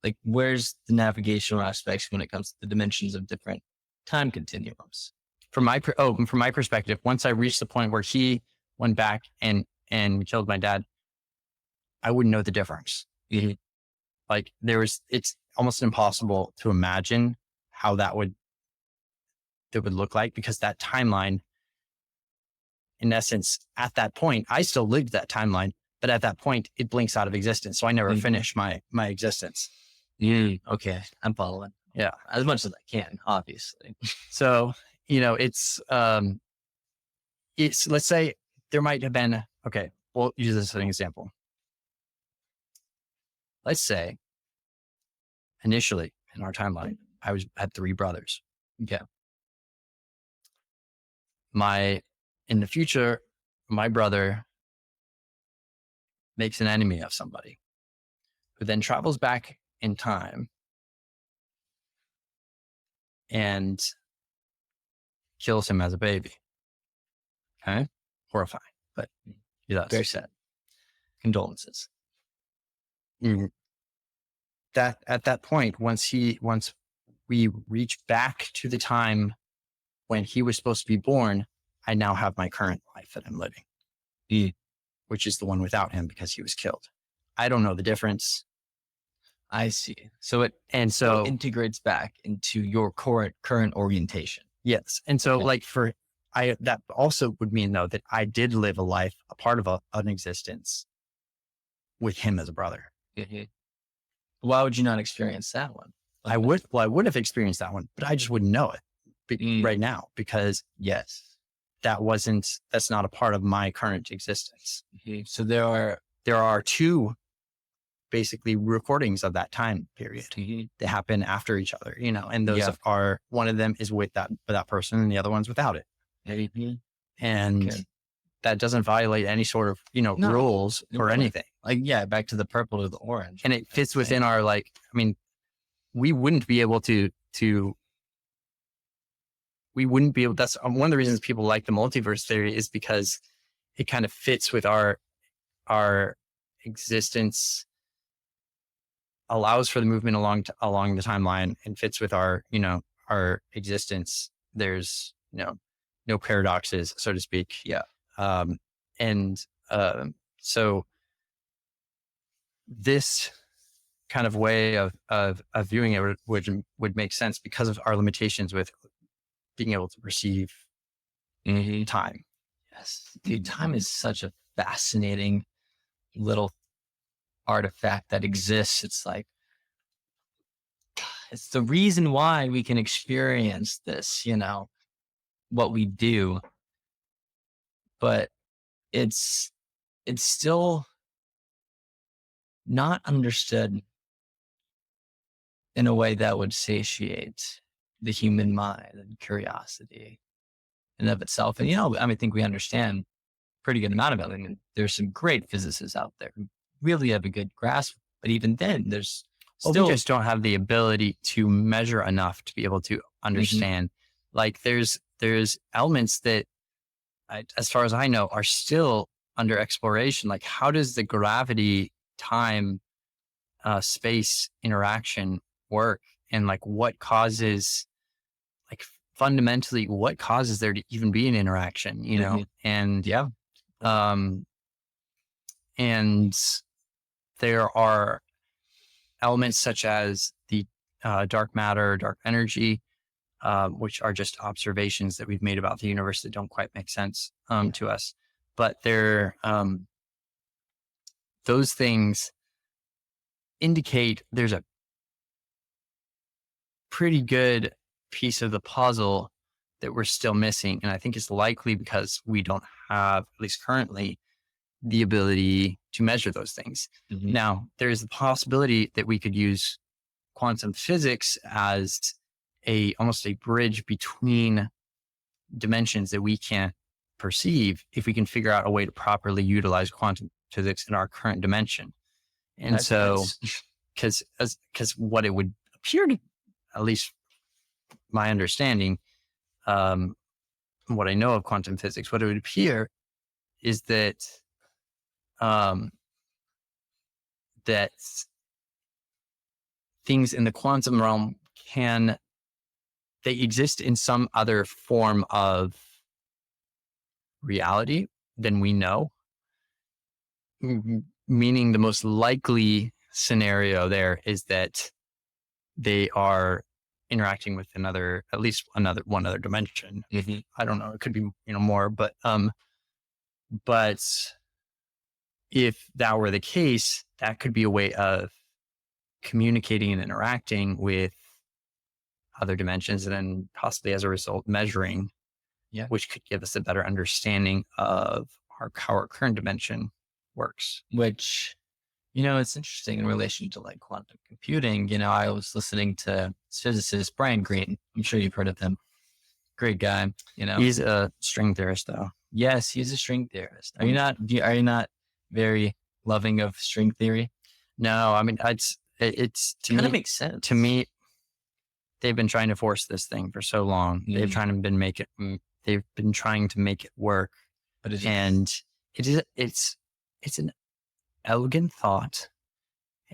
Like, where's the navigational aspects when it comes to the dimensions of different time continuums? From my perspective, once I reached the point where he went back and killed my dad, I wouldn't know the difference. Like it's almost impossible to imagine how that would look like, because that timeline, in essence, at that point, I still lived that timeline, but at that point it blinks out of existence. So I never finish my existence. Okay. I'm following. Yeah. As much as I can, obviously. So, it's let's say there might have been, okay, we'll use this as an example. Let's say initially in our timeline, I had 3 brothers. Okay. In the future, my brother makes an enemy of somebody who then travels back in time and kills him as a baby. Okay. Horrifying, but he does. Very sad. Condolences. That at that point, once we reach back to the time when he was supposed to be born, I now have my current life that I'm living, which is the one without him because he was killed. I don't know the difference. I see. So it So integrates back into your current orientation. Yes. And so Okay. that also would mean though that I did live a life, a part of an existence with him as a brother. Mm-hmm. Why would you not experience that one? I would have experienced that one, but I just wouldn't know it right now because Yes. that's not a part of my current existence. Mm-hmm. So there are 2 basically recordings of that time period that happen after each other, and those are, one of them is with that person and the other one's without it. Mm-hmm. And that doesn't violate any sort of, rules or anything. Back to the purple or the orange. And it fits within our, we wouldn't be able that's one of the reasons people like the multiverse theory is because it kind of fits with our existence, allows for the movement along the timeline and fits with our existence. There's, no paradoxes, so to speak. Yeah. So this kind of way of viewing it would make sense because of our limitations with being able to perceive time. Yes. Dude, time is such a fascinating little artifact that exists. It's like, it's the reason why we can experience this, what we do, but it's still not understood in a way that would satiate the human mind and curiosity in of itself. And, I think we understand a pretty good amount of it. I mean, there's some great physicists out there who really have a good grasp, but even then there's still, we just don't have the ability to measure enough to be able to understand. Like there's elements that, as far as I know, are still under exploration. Like how does the gravity time space interaction work, and what causes, fundamentally what causes there to even be an interaction, and and there are elements such as the dark matter, dark energy, which are just observations that we've made about the universe that don't quite make sense to us. But those things indicate there's a pretty good piece of the puzzle that we're still missing. And I think it's likely because we don't have, at least currently, the ability to measure those things. Now, there's the possibility that we could use quantum physics as almost a bridge between dimensions that we can't perceive if we can figure out a way to properly utilize quantum physics in our current dimension. And because what it would appear to, at least my understanding, what I know of quantum physics, what it would appear is that that things in the quantum realm they exist in some other form of reality than we know. Meaning the most likely scenario there is that they are interacting with one other dimension. I don't know. It could be, more, but if that were the case, that could be a way of communicating and interacting with other dimensions, and then possibly as a result measuring, which could give us a better understanding of how our current dimension works. Which It's interesting in relation to like quantum computing. I was listening to this physicist, Brian Greene. I'm sure you've heard of him. Great guy. He's a string theorist, though. Yes, he's a string theorist. Are you not very loving of string theory? No, I mean, it's to Kind of me, makes sense. to me, they've been trying to force this thing for so long. They've been trying to make it work, but it's an elegant thought,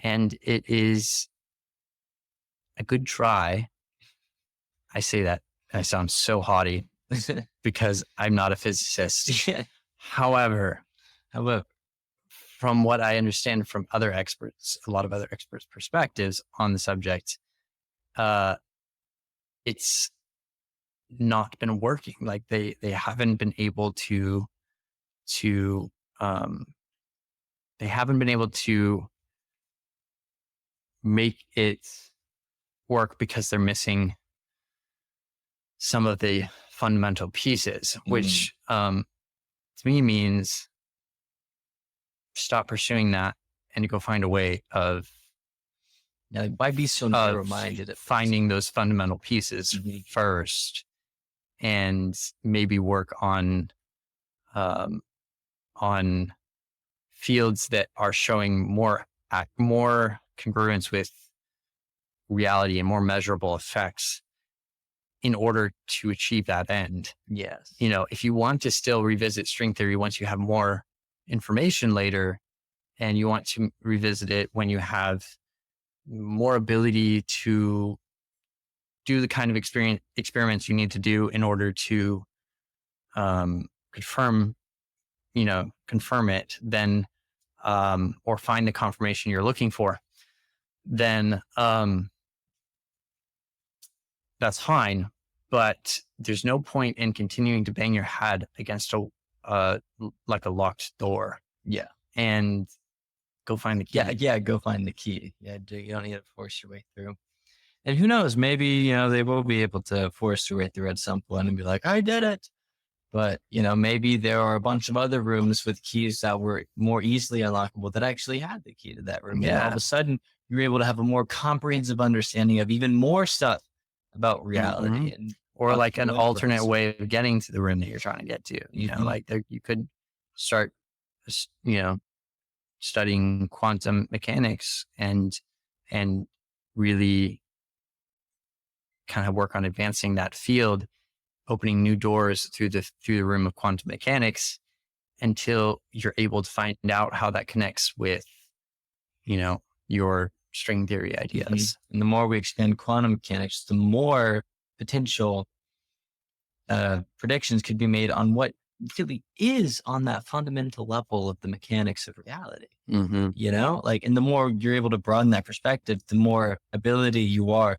and it is a good try. I say that I sound so haughty because I'm not a physicist. However, from what I understand from other experts, a lot of other experts' perspectives on the subject, it's not been working. Like they haven't been able to make it work because they're missing some of the fundamental pieces, which to me means stop pursuing that and go find a way of why be so narrow-minded at finding those fundamental pieces first, and maybe work on fields that are showing more congruence with reality and more measurable effects in order to achieve that end. Yes. If you want to still revisit string theory once you have more information later, and you want to revisit it when you have more ability to do the kind of experiments you need to do in order to confirm it, then or find the confirmation you're looking for, then that's fine. But there's no point in continuing to bang your head against a locked door. Yeah. And go find the key. Yeah, go find the key. Yeah, you don't need to force your way through. And who knows, maybe, they will be able to force their way through at some point and be like, I did it. But, maybe there are a bunch of other rooms with keys that were more easily unlockable that actually had the key to that room. Yeah. And all of a sudden, you're able to have a more comprehensive understanding of even more stuff about reality. Mm-hmm. Or like an alternate way of getting to the room that you're trying to get to. Like you could start, studying quantum mechanics and really kind of work on advancing that field, opening new doors through the room of quantum mechanics until you're able to find out how that connects with, your string theory ideas. Mm-hmm. And the more we expand quantum mechanics, the more potential predictions could be made on what really is on that fundamental level of the mechanics of reality. Mm-hmm. And the more you're able to broaden that perspective, the more ability you have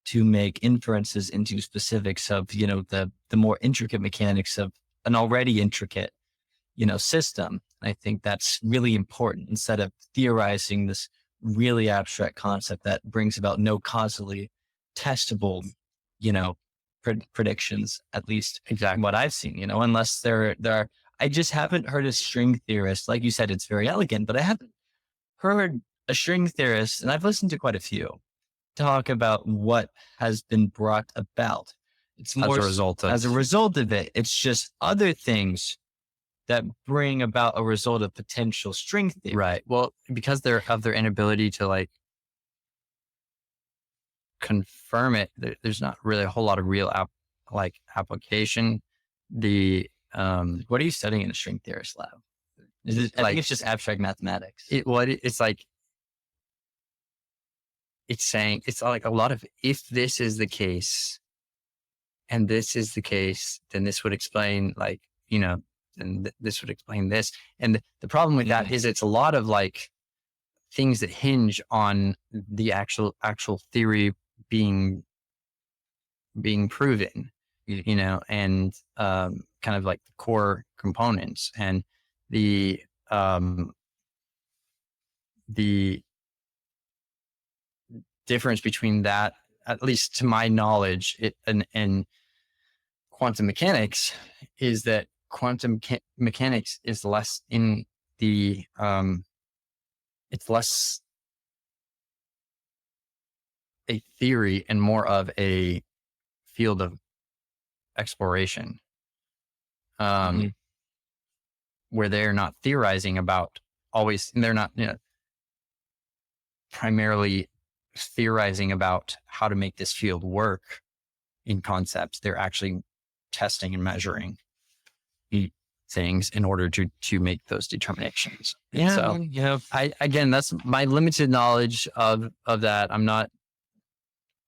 to make inferences into specifics of, the more intricate mechanics of an already intricate, system. I think that's really important instead of theorizing this really abstract concept that brings about no causally testable, predictions, at least exactly what I've seen, unless there are, I just haven't heard a string theorist. Like you said, it's very elegant, but I haven't heard a string theorist, and I've listened to quite a few, talk about what has been brought about. It's more as a result of it. It's just other things that bring about a result of potential string theory. Right. Well, because of their inability to confirm it, there's not really a whole lot of real application. What are you studying in a string theorist lab? I think it's just abstract mathematics. It's saying, it's like a lot of, if this is the case and this is the case, then this would explain and this would explain this. And the problem with that is it's a lot of things that hinge on the actual theory being proven, and kind of like the core components and the difference between that, at least to my knowledge, and quantum mechanics, is that quantum mechanics is less it's less a theory and more of a field of exploration, where they're not theorizing about they're not, primarily theorizing about how to make this field work in concepts. They're actually testing and measuring things in order to make those determinations. Yeah. So, again, that's my limited knowledge of that. I'm not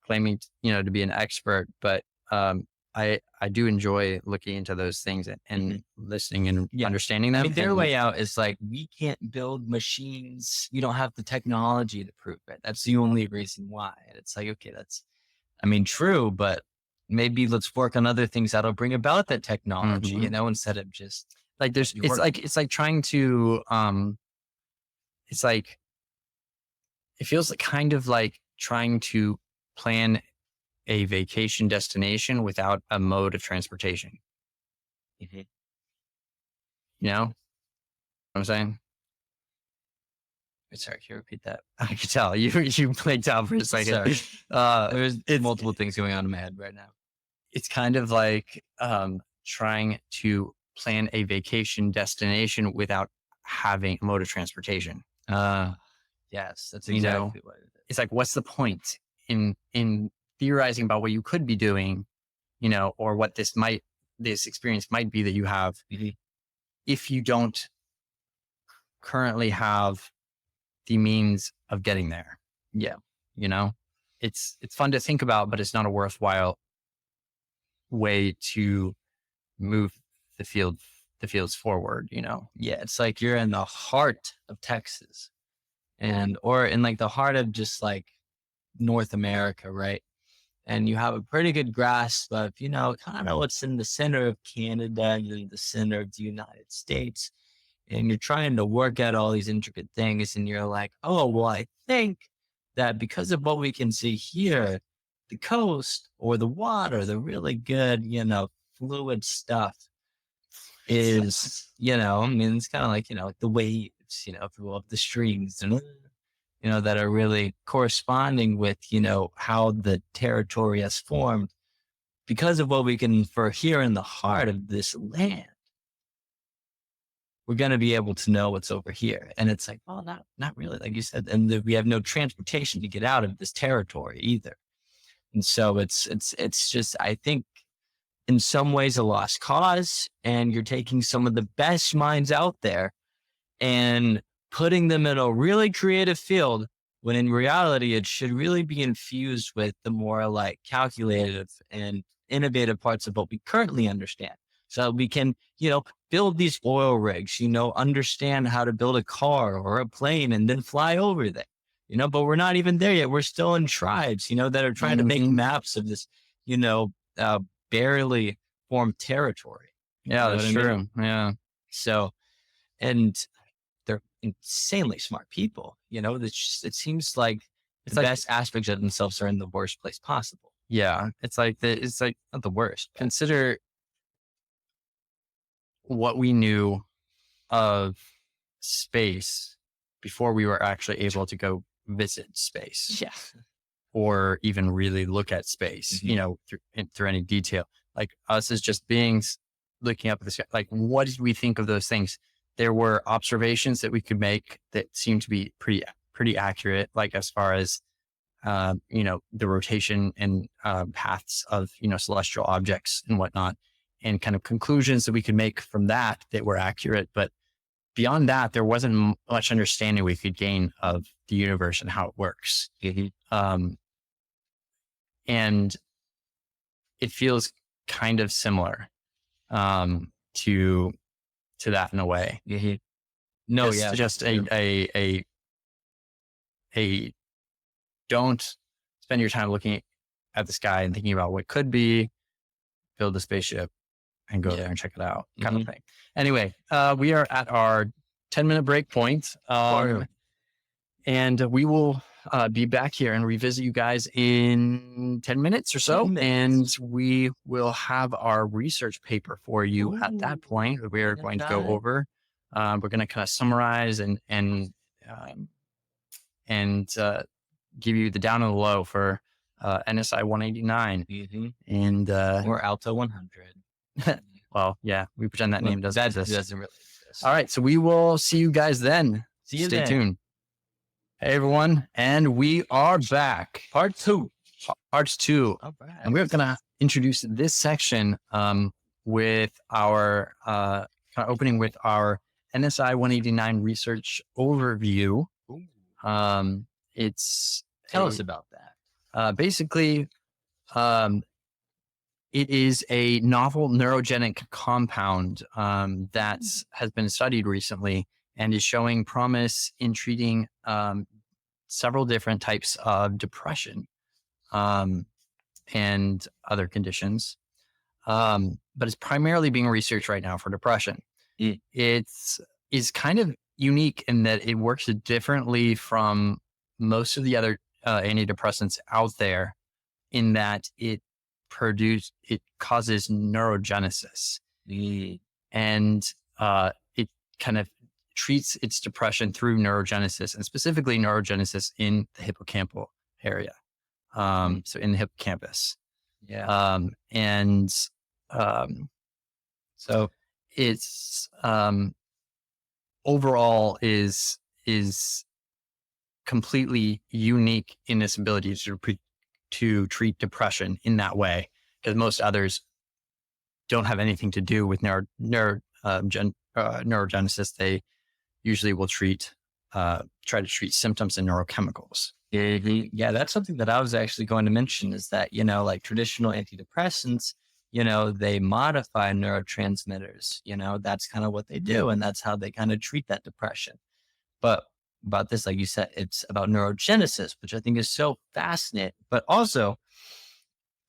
claiming, to be an expert, but I do enjoy looking into those things and listening and understanding them. I mean, their way out is like, we can't build machines. We don't have the technology to prove it. That's the only reason why. And it's like, okay, that's, true, but maybe let's work on other things that'll bring about that technology, instead of just like it's like trying to, it's like, it feels like kind of like trying to plan a vacation destination without a mode of transportation. You know what I'm saying? Sorry, can you repeat that? I could tell you blanked out for a second. Sorry. There's multiple things going on in my head right now. It's kind of like trying to plan a vacation destination without having a mode of transportation. Yes, that's exactly what it is. It's like, what's the point in theorizing about what you could be doing, or what this experience might be that you have, if you don't currently have the means of getting there. Yeah. It's fun to think about, but it's not a worthwhile way to move the fields forward, Yeah. It's like you're in the heart of Texas or in like the heart of just like North America, right? And you have a pretty good grasp of, kind of what's in the center of Canada and in the center of the United States. And you're trying to work out all these intricate things. And you're like, oh, well, I think that because of what we can see here, the coast or the water, the really good, fluid stuff is, it's kind of like, like the waves, through the streams and, that are really corresponding with, how the territory has formed because of what we can infer here in the heart of this land. We're going to be able to know what's over here. And it's like, well, not really, like you said. And we have no transportation to get out of this territory either. And so it's just, I think in some ways a lost cause, and you're taking some of the best minds out there and putting them in a really creative field, when in reality, it should really be infused with the more like calculative and innovative parts of what we currently understand. So we can, build these oil rigs, understand how to build a car or a plane and then fly over there, but we're not even there yet. We're still in tribes, that are trying to make maps of this, barely formed territory. Yeah, that's true. Yeah. So, and they're insanely smart people, it seems like the best aspects of themselves are in the worst place possible. Yeah. It's like not the worst. Consider what we knew of space before we were actually able to go visit space. Yeah. Or even really look at space, through any detail. Like us as just beings looking up at the sky. Like, what did we think of those things? There were observations that we could make that seemed to be pretty accurate, like as far as, the rotation and paths of, celestial objects and whatnot, and kind of conclusions that we could make from that were accurate. But beyond that, there wasn't much understanding we could gain of the universe and how it works. And it feels kind of similar to that in a way. No, it's just a don't spend your time looking at the sky and thinking about what could be. Build a spaceship and go there and check it out, kind of thing. Anyway, we are at our 10-minute break point. And we will be back here and revisit you guys in 10 minutes or so. And we will have our research paper for you at that point. We're going to go over We're going to kind of summarize and give you the down and the low for NSI-189 and or Alto 100. well, yeah, we pretend that name doesn't exist. Doesn't really exist. All right, so we will see you guys then. See you Stay then. tuned. Hey everyone, and we are back. Part two. All right. And we're gonna introduce this section with our kind of opening with our NSI-189 research overview. Tell us about that. Basically, it is a novel neurogenic compound that has been studied recently and is showing promise in treating several different types of depression and other conditions. But it's primarily being researched right now for depression. It's kind of unique in that it works differently from most of the other antidepressants out there in that it causes neurogenesis. And it kind of treats its depression through neurogenesis, and specifically neurogenesis in the hippocampal area. So in the hippocampus. Yeah. So it's overall is completely unique in its ability to treat depression in that way, because most others don't have anything to do with neurogenesis. They usually will try to treat symptoms and neurochemicals. Yeah, that's something that I was actually going to mention is that, like traditional antidepressants, they modify neurotransmitters, that's kind of what they do. And that's how they kind of treat that depression. But about this, like you said, it's about neurogenesis, which I think is so fascinating, but also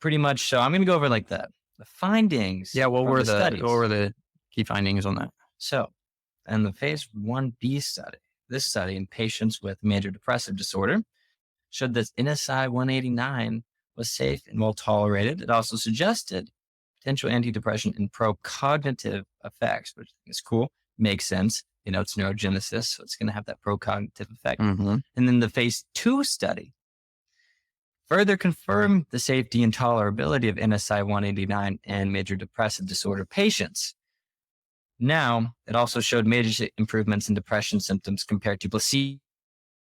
pretty much. So I'm going to go over like the findings. Yeah. What were the key findings on that? So in the phase 1B study, this study in patients with major depressive disorder showed that NSI-189 was safe and well tolerated. It also suggested potential antidepressant and pro-cognitive effects, which is cool. Makes sense. It's neurogenesis, so it's going to have that pro-cognitive effect. And then the phase 2 study further confirmed the safety and tolerability of NSI-189 in major depressive disorder patients. Now, it also showed major improvements in depression symptoms compared to placebo.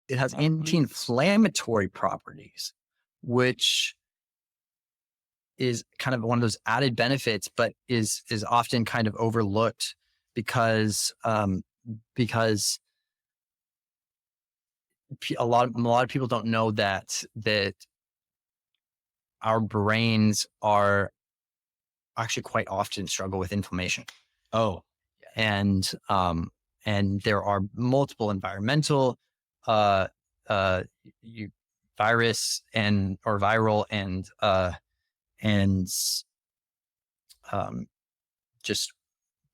It has anti-inflammatory properties, which is kind of one of those added benefits, but is often kind of overlooked because a lot of people don't know that our brains are actually quite often struggle with inflammation. Oh, and there are multiple environmental virus or viral and just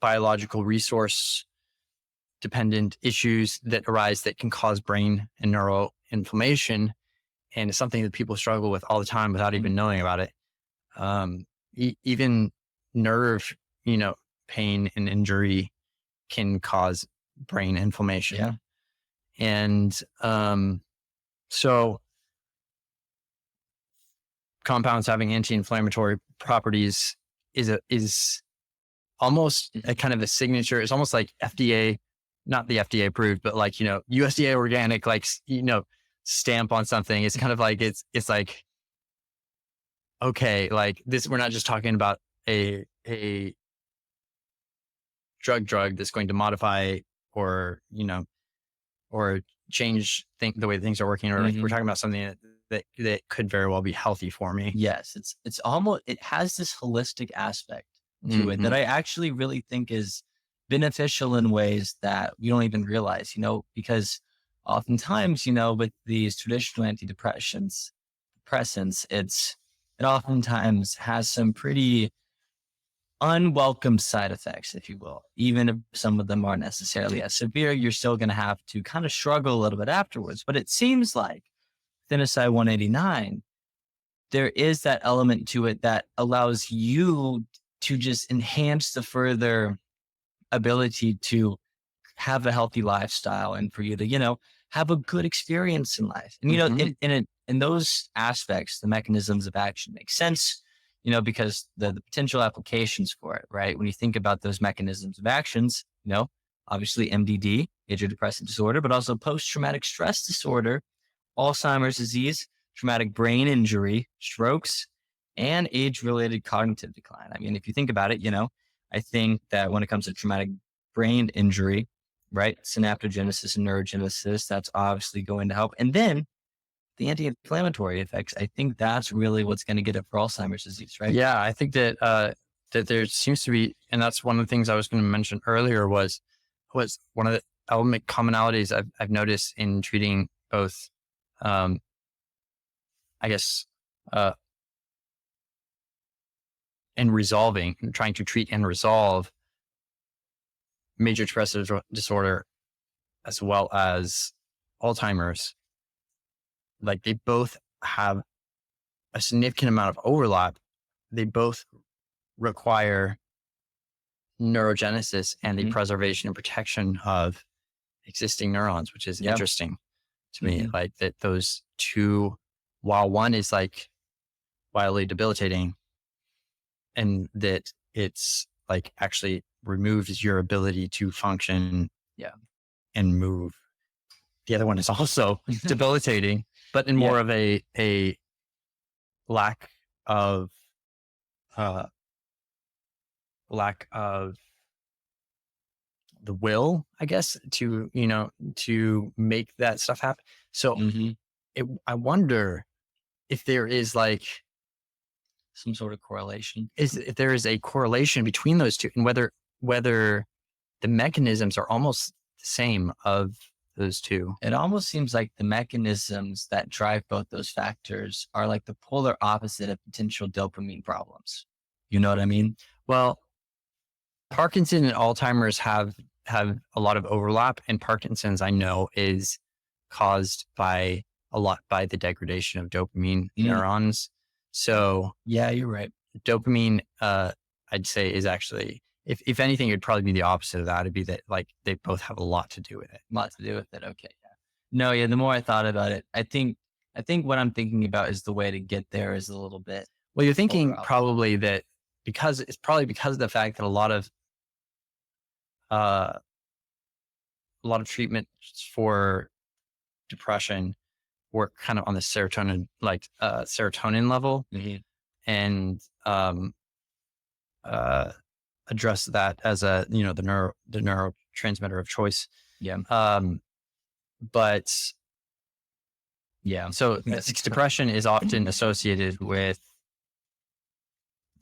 biological resource dependent issues that arise that can cause brain and neural inflammation. And it's something that people struggle with all the time without even knowing about it. Even nerve, pain and injury can cause brain inflammation. Yeah. And so compounds having anti-inflammatory properties is almost a kind of a signature. It's almost like FDA, not the FDA approved, but like, USDA organic, like, stamp on something. It's kind of like, it's like, okay, like this, we're not just talking about a drug that's going to modify or change the way things are working, or like we're talking about something that could very well be healthy for me. Yes. It's almost, it has this holistic aspect to it that I actually really think is beneficial in ways that we don't even realize, because oftentimes, with these traditional antidepressants, it oftentimes has some pretty unwelcome side effects, if you will. Even if some of them aren't necessarily as severe, you're still going to have to kind of struggle a little bit afterwards. But it seems like NSI-189, there is that element to it that allows you to just enhance the further ability to have a healthy lifestyle and for you to, have a good experience in life. And, in those aspects, the mechanisms of action make sense, because the potential applications for it, right? When you think about those mechanisms of actions, obviously MDD, major depressive disorder, but also post-traumatic stress disorder, Alzheimer's disease, traumatic brain injury, strokes, and age-related cognitive decline. I mean, if you think about it, I think that when it comes to traumatic brain injury, right, synaptogenesis and neurogenesis, that's obviously going to help. And then the anti-inflammatory effects, I think that's really what's going to get it for Alzheimer's disease, right? Yeah, I think that that there seems to be, and that's one of the things I was going to mention earlier was one of the element commonalities I've noticed in treating both, I guess, and trying to treat and resolve major depressive disorder as well as Alzheimer's. Like they both have a significant amount of overlap. They both require neurogenesis and the preservation and protection of existing neurons, which is interesting to me. Like that those two, while one is like wildly debilitating and that it's like actually removes your ability to function and move. The other one is also debilitating, but in more of a lack of the will, I guess, to make that stuff happen. So I wonder if there is like some sort of correlation. If there is a correlation between those two, and whether the mechanisms are almost the same of those two. It almost seems like the mechanisms that drive both those factors are like the polar opposite of potential dopamine problems. You know what I mean? Well, Parkinson and Alzheimer's have a lot of overlap, and Parkinson's I know is caused by the degradation of dopamine neurons. So yeah, you're right. Dopamine, I'd say, is actually, if anything, it'd probably be the opposite of that. It'd be that like they both have a lot to do with it. Okay. Yeah. No, yeah. The more I thought about it, I think what I'm thinking about is the way to get there is a little bit. Well, you're thinking probably that because of the fact that a lot of treatments for depression work kind of on the serotonin level, and address that as the neurotransmitter of choice. Yeah. But yeah, so depression is often associated with,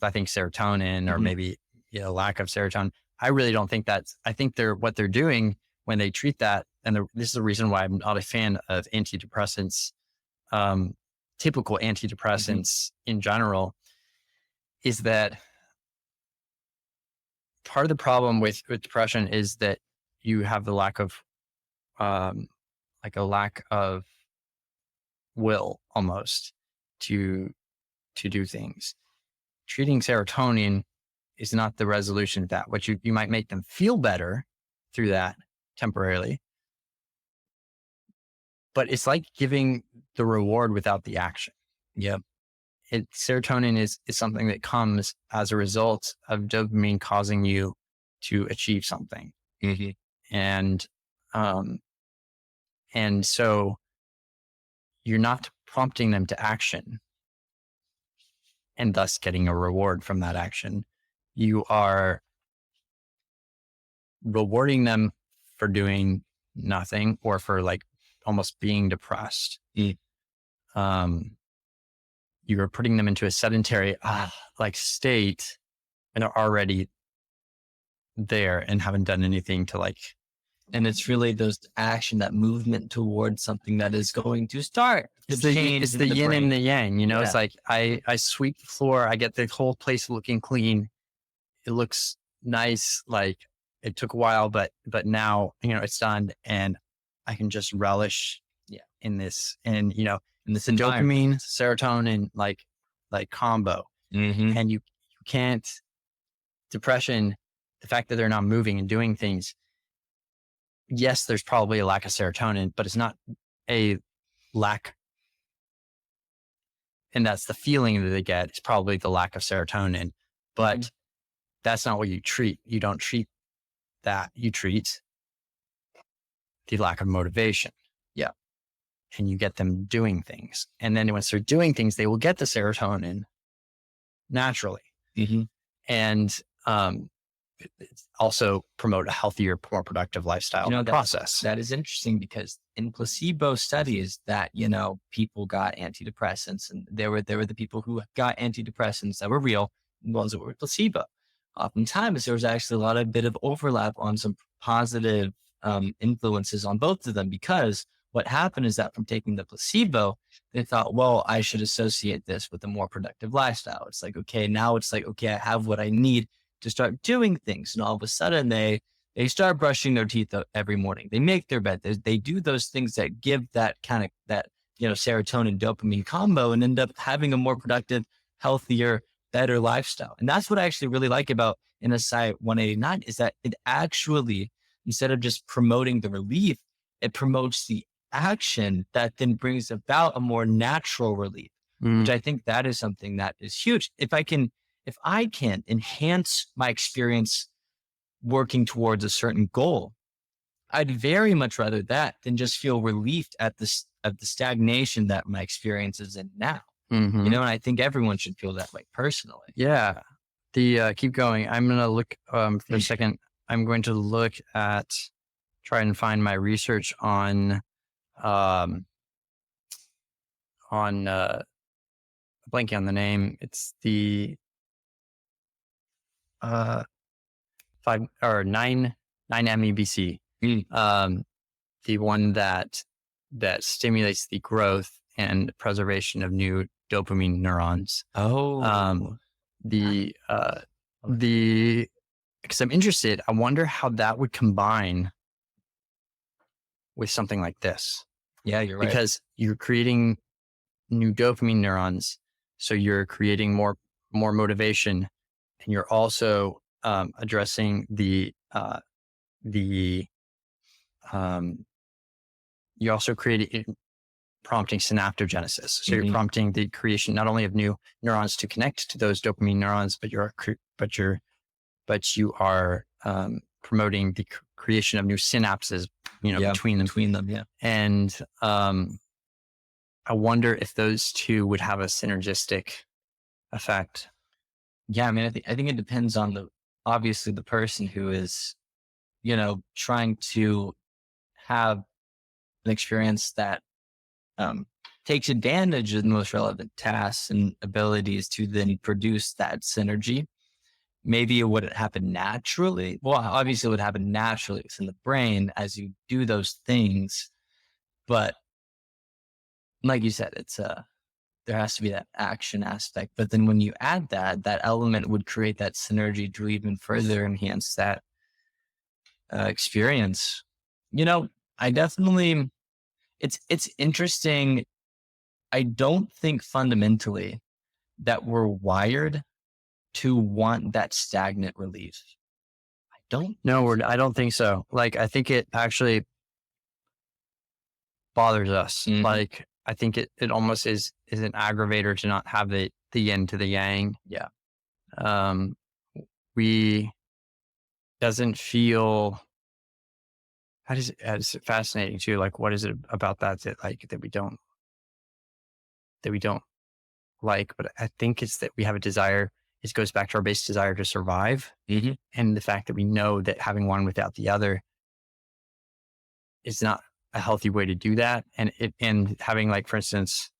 I think, serotonin or maybe lack of serotonin. I really don't think that's. I think what they're doing when they treat that, and this is the reason why I'm not a fan of antidepressants, typical antidepressants in general, is that part of the problem with depression is that you have the lack of, a lack of will almost to do things. Treating serotonin is not the resolution of that. What you might make them feel better through that temporarily, but it's like giving the reward without the action. Yep. Serotonin is something that comes as a result of dopamine causing you to achieve something. And so you're not prompting them to action and thus getting a reward from that action. You are rewarding them for doing nothing or for like almost being depressed. You are putting them into a sedentary state, and they're already there and haven't done anything to like. And it's really those action, that movement towards something that is going to start. It's the yin brain. and the yang, It's like I sweep the floor, I get the whole place looking clean. It looks nice. Like it took a while, but now, it's done, and I can just relish in this, and, in this dopamine, serotonin, like combo. And you can't, depression, the fact that they're not moving and doing things, yes, there's probably a lack of serotonin, but it's not a lack. And that's the feeling that they get. It's probably the lack of serotonin, but that's not what you treat. You don't treat that. You treat the lack of motivation. Yeah. And you get them doing things. And then once they're doing things, they will get the serotonin naturally. And also promote a healthier, more productive lifestyle process. That is interesting because in placebo studies that, people got antidepressants, and there were the people who got antidepressants that were real, and ones that were placebo. Oftentimes there was actually a bit of overlap on some positive influences on both of them, because what happened is that from taking the placebo, they thought, well, I should associate this with a more productive lifestyle. It's like, okay, now it's like, okay, I have what I need to start doing things. And all of a sudden they start brushing their teeth every morning. They make their bed. They do those things that give that kind of serotonin dopamine combo, and end up having a more productive, healthier, better lifestyle. And that's what I actually really like about NSI-189, is that it actually, instead of just promoting the relief, it promotes the action that then brings about a more natural relief, which I think that is something that is huge. If I can enhance my experience working towards a certain goal, I'd very much rather that than just feel relieved at the stagnation that my experience is in now. And I think everyone should feel that way personally. Yeah. Keep going. I'm going to look for a second. I'm going to look at, try and find my research on blanking on the name. It's the 9-MEBC. The one that stimulates the growth and preservation of new dopamine neurons. Because I'm interested, I wonder how that would combine with something like this. Yeah, you're right. Because you're creating new dopamine neurons, so you're creating more motivation, and you're also addressing you also prompting synaptogenesis. So you're prompting the creation not only of new neurons to connect to those dopamine neurons, but you are promoting the creation of new synapses, between them. Yeah. And I wonder if those two would have a synergistic effect. Yeah, I mean, I think it depends on obviously the person who is, trying to have an experience that takes advantage of the most relevant tasks and abilities to then produce that synergy. Maybe it wouldn't happen naturally. Well, obviously it would happen naturally within the brain as you do those things. But like you said, there has to be that action aspect. But then when you add that element would create that synergy to even further enhance that experience. I definitely, it's interesting. I don't think fundamentally that we're wired to want that stagnant relief. I don't think so. Like, I think it actually bothers us. Like, I think it almost is an aggravator to not have the yin to the yang. Yeah. We doesn't feel, it's fascinating too. Like, what is it about that we don't like? But I think it's that we have a desire. It goes back to our base desire to survive, and the fact that we know that having one without the other is not a healthy way to do that. And having, like, for instance,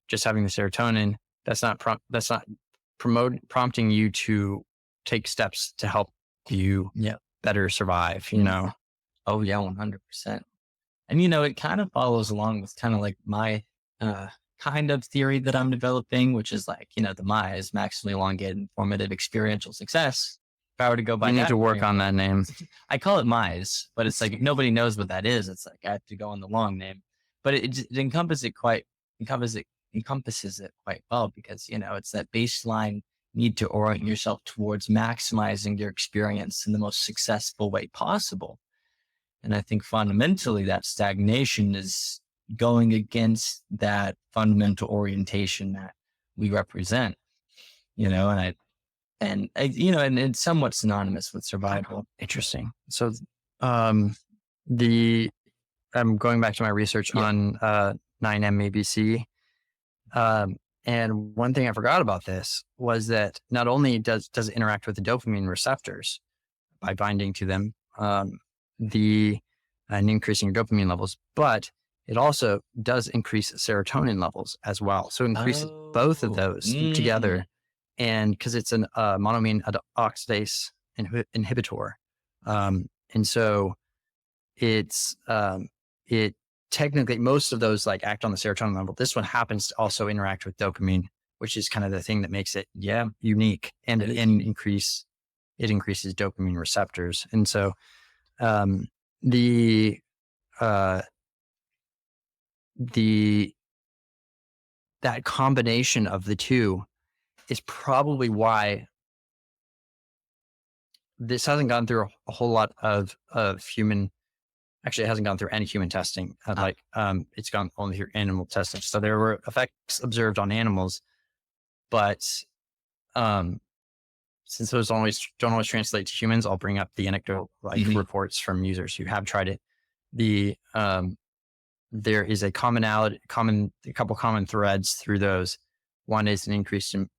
just having the serotonin, that's not prompting you to take steps to help you better survive. Oh yeah, 100%. And it kind of follows along with kind of like my kind of theory that I'm developing, which is like, the MI is maximally elongated informative experiential success. If I were to go by you need to work on that name. I call it MIS, but it's like, if nobody knows what that is, it's like, I have to go on the long name, but it encompasses it quite well, because, it's that baseline need to orient yourself towards maximizing your experience in the most successful way possible. And I think fundamentally that stagnation is going against that fundamental orientation that we represent, and it's somewhat synonymous with survival. Interesting. So, the I'm going back to my research on 9M-ABC. And one thing I forgot about this was that not only does it interact with the dopamine receptors by binding to them, and increasing your dopamine levels, but it also does increase serotonin levels as well. So it increases both of those together. And because it's an monoamine oxidase inhibitor. And so it technically, most of those like act on the serotonin level. This one happens to also interact with dopamine, which is kind of the thing that makes it unique, and it increases dopamine receptors. And so that combination of the two is probably why this hasn't gone through a whole lot of human. Actually, it hasn't gone through any human testing. It's gone only through animal testing. So there were effects observed on animals, but since those don't always translate to humans, I'll bring up the anecdotal reports from users who have tried it. There is a couple common threads through those. One is an increase in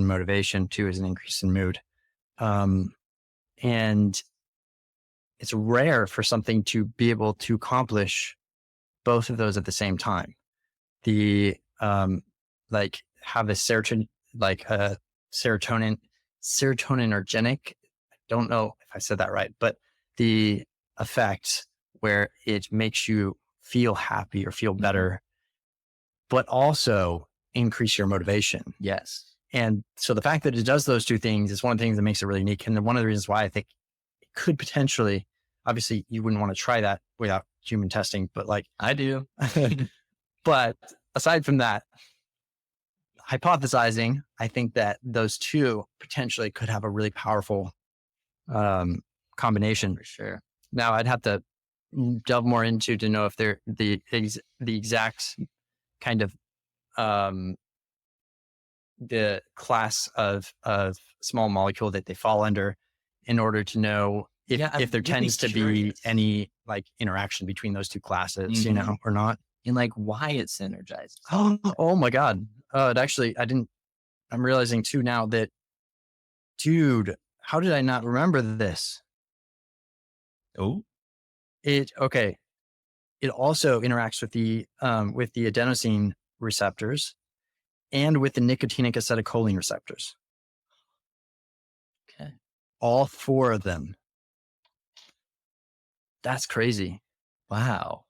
motivation. Two is an increase in mood. And it's rare for something to be able to accomplish both of those at the same time. Have a serotonergenic. I don't know if I said that right, but the effect where it makes you feel happy or feel better, but also increase your motivation. Yes. And so the fact that it does those two things is one of the things that makes it really unique. And one of the reasons why I think it could potentially, obviously you wouldn't want to try that without human testing, but like I do. But aside from that, hypothesizing, I think that those two potentially could have a really powerful combination. For sure. Now I'd have to delve more into to know if they're the exact kind of the class of small molecule that they fall under, in order to know if there tends to be any like interaction between those two classes, or not. And like why it synergizes. Oh my God. It actually, I'm realizing too now that, dude, how did I not remember this? It also interacts with the adenosine receptors and with the nicotinic acetylcholine receptors. Okay. All four of them. That's crazy. Wow.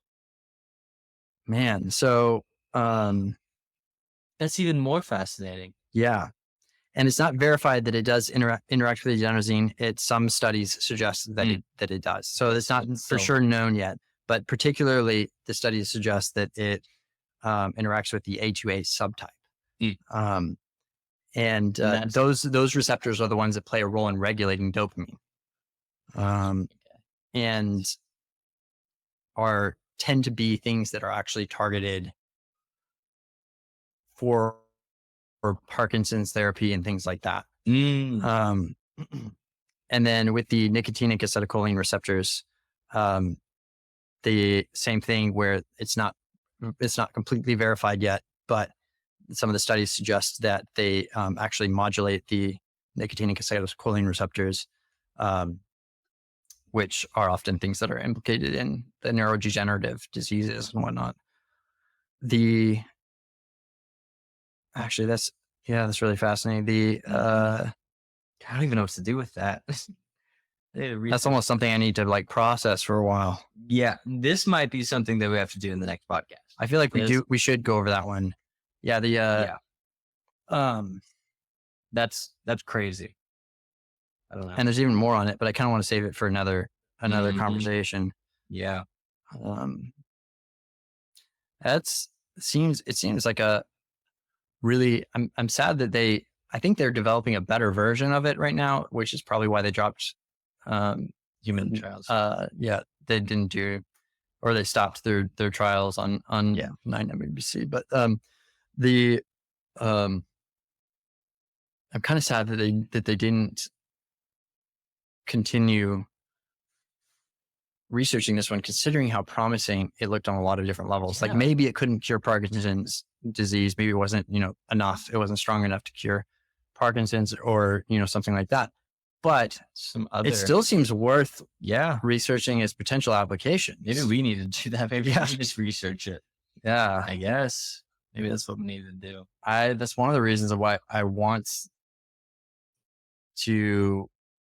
Man. So, that's even more fascinating. Yeah. And it's not verified that it does interact with the adenosine. Some studies suggest that it does. So it's not for sure known yet, but particularly the studies suggest that it interacts with the A2A subtype. And those receptors are the ones that play a role in regulating dopamine, and tend to be things that are actually targeted for Parkinson's therapy and things like that. And then with the nicotinic acetylcholine receptors, the same thing, where it's not completely verified yet, but some of the studies suggest that they actually modulate the nicotinic acetylcholine receptors, which are often things that are implicated in the neurodegenerative diseases and whatnot. Actually, that's really fascinating. I don't even know what to do with that. That's almost something I need to like process for a while. Yeah, this might be something that we have to do in the next podcast. I feel like we should go over that one. Yeah. That's crazy. I don't know. And there's even more on it, but I kind of want to save it for another conversation. Yeah. It seems like a really, I'm sad that I think they're developing a better version of it right now, which is probably why they dropped human trials. They didn't do, or they stopped their trials on 9-MeBC. But I'm kind of sad that they didn't continue researching this one, considering how promising it looked on a lot of different levels. Like maybe it couldn't cure Parkinson's disease. Maybe it wasn't, enough. It wasn't strong enough to cure Parkinson's or, something like that. But it still seems worth researching its potential application. Maybe we need to do that. Maybe we just research it. Yeah. I guess. Maybe that's what we need to do. That's one of the reasons why I want to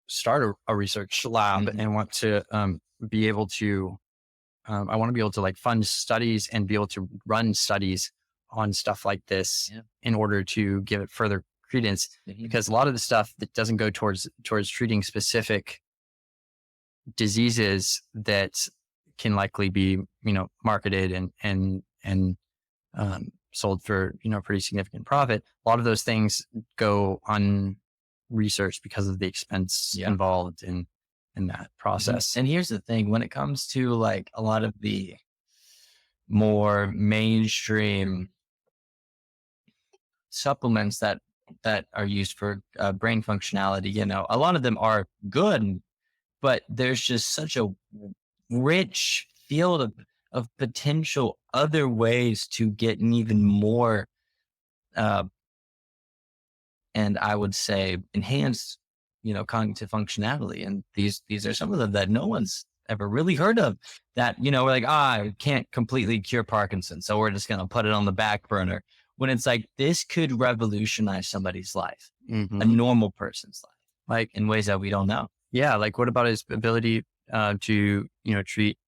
start a research lab and want to be able to I want to be able to like fund studies and be able to run studies on stuff like this in order to give it further credence, because a lot of the stuff that doesn't go towards treating specific diseases that can likely be marketed and sold for pretty significant profit. A lot of those things go unresearched because of the expense involved in that process. And here's the thing: when it comes to like a lot of the more mainstream supplements that are used for brain functionality, a lot of them are good, but there's just such a rich field of potential other ways to get an even more and I would say enhanced cognitive functionality. And these are some of them that no one's ever really heard of, that we're like, I can't completely cure Parkinson's, so we're just going to put it on the back burner, when it's like this could revolutionize somebody's life, a normal person's life, like in ways that we don't know. Yeah. Like what about his ability to, treat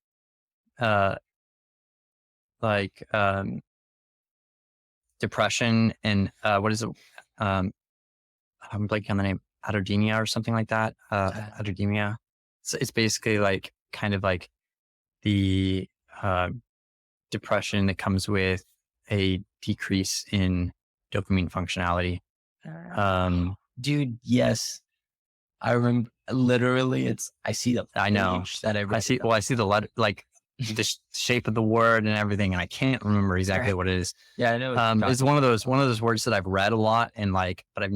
depression and what is it? I'm blanking on the name, adodynia or something like that. Adodynia. So it's basically like kind of like the depression that comes with a decrease in dopamine functionality. Dude, yes. I remember literally I see the I know that I see the letter, like the shape of the word and everything, and I can't remember exactly what it is. Yeah, I know. It's one of those words that I've read a lot and like, but I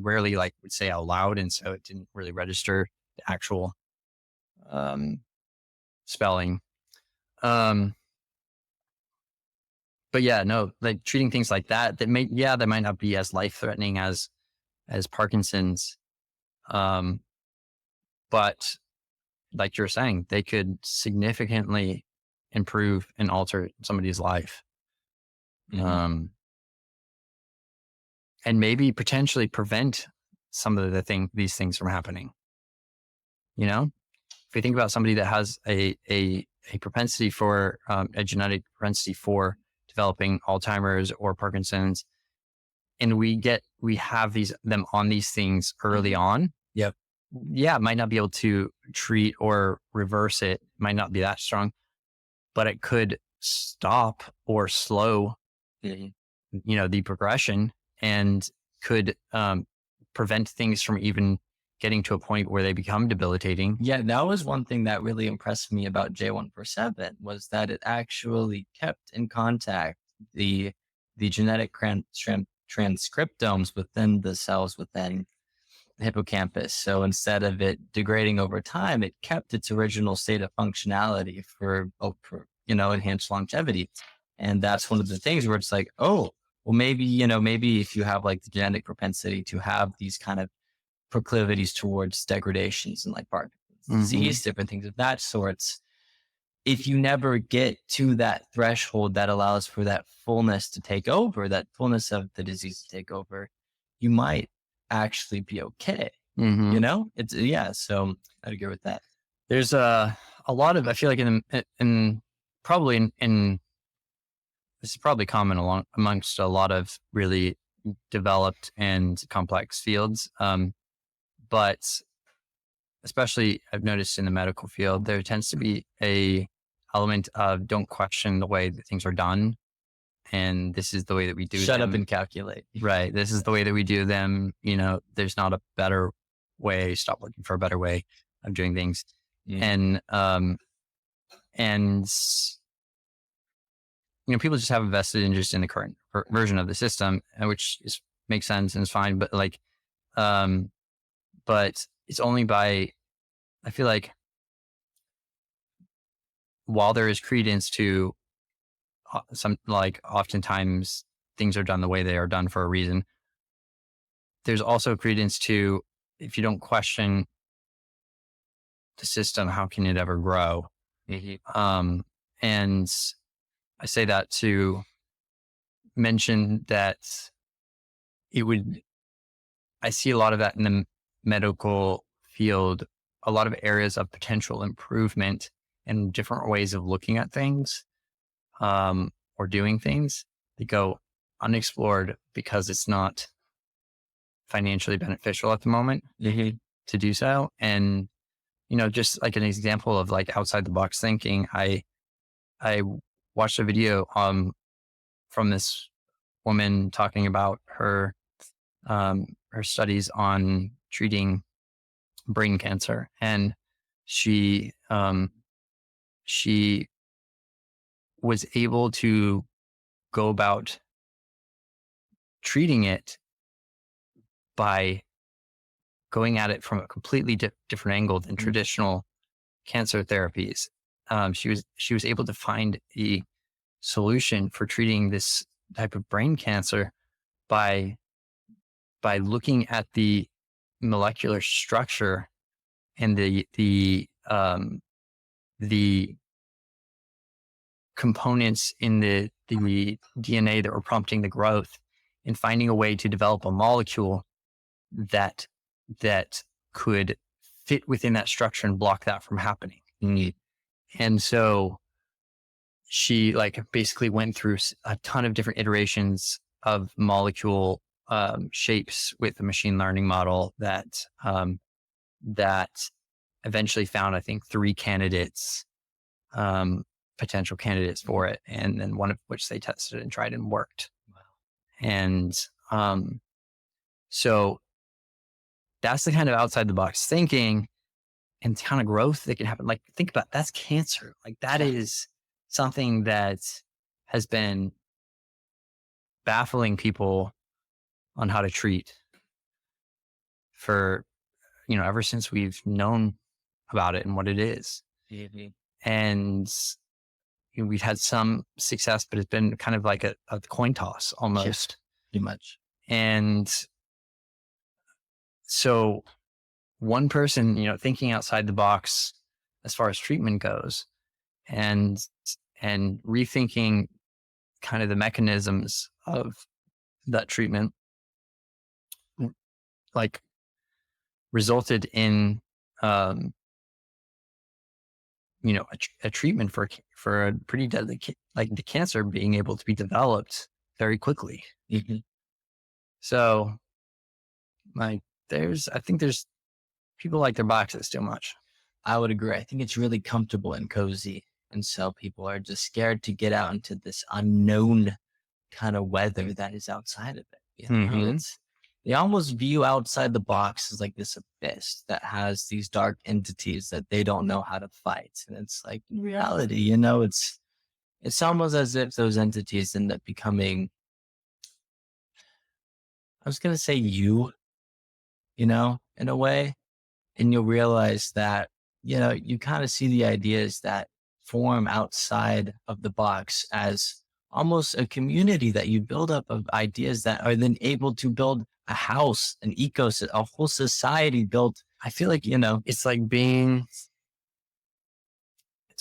rarely like would say out loud, and so it didn't really register the actual spelling. But yeah, no, like treating things like that might not be as life threatening as Parkinson's. But like you're saying, they could significantly improve and alter somebody's life. And maybe potentially prevent some of these things from happening. If you think about somebody that has a propensity for a genetic propensity for developing Alzheimer's or Parkinson's, and we have them on these things early on. Yep. Yeah, it might not be able to treat or reverse it. Might not be that strong, but it could stop or slow, the progression, and could prevent things from even getting to a point where they become debilitating. Yeah, that was one thing that really impressed me about J147, was that it actually kept in contact the genetic transcriptomes within the cells within the hippocampus. So instead of it degrading over time, it kept its original state of functionality for enhanced longevity. And that's one of the things where it's like, oh, well, maybe if you have like the genetic propensity to have these kind of proclivities towards degradations and like Parkinson's disease, different things of that sorts, if you never get to that threshold that allows for that fullness to take over, that fullness of the disease to take over, you might actually be okay. So I'd agree with that. There's a lot of, I feel like in this is probably common amongst a lot of really developed and complex fields. But especially I've noticed in the medical field, there tends to be a element of don't question the way that things are done. And this is the way that we do Shut them. up and calculate. Right. This is the way that we do them. There's not a better way. Stop looking for a better way of doing things. And people just have a vested interest in the current version of the system, which makes sense and is fine. But but it's only by, I feel like, while there is credence to oftentimes things are done the way they are done for a reason, there's also credence to, if you don't question the system, how can it ever grow? And I say that to mention that I see a lot of that in the medical field, a lot of areas of potential improvement and different ways of looking at things, or doing things that go unexplored because it's not financially beneficial at the moment to do so. And, just like an example of like outside the box thinking, I watched a video, from this woman talking about her studies on treating brain cancer. And she was able to go about treating it by going at it from a completely different angle than traditional cancer therapies. She was able to find a solution for treating this type of brain cancer by looking at the molecular structure and the components in the DNA that were prompting the growth, and finding a way to develop a molecule that could fit within that structure and block that from happening. And so she basically went through a ton of different iterations of molecule shapes with a machine learning model that eventually found, I think, 3 candidates, potential candidates for it, and then one of which they tested and tried and worked. Wow. And so that's the kind of outside the box thinking and kind of growth that can happen. Like, think about, that's cancer. Like, that is something that has been baffling people on how to treat for, ever since we've known about it and what it is. And we've had some success, but it's been kind of like a coin toss almost. Pretty much. And so one person, thinking outside the box as far as treatment goes, and rethinking kind of the mechanisms of that treatment, resulted in a treatment for a pretty deadly the cancer being able to be very quickly. So I think there's people like their boxes too much. I would agree. I think it's really comfortable and cozy. And so people are just scared to get out into this unknown kind of weather that is outside of it. They almost view outside the box as like this abyss that has these dark entities that they don't know how to fight. And it's like, in reality, it's almost as if those entities end up becoming, I was going to say you, in a way. And you'll realize that, you kind of see the ideas that form outside of the box as almost a community that you build up of ideas that are then able to build a house, an ecosystem, a whole society built. I feel like, it's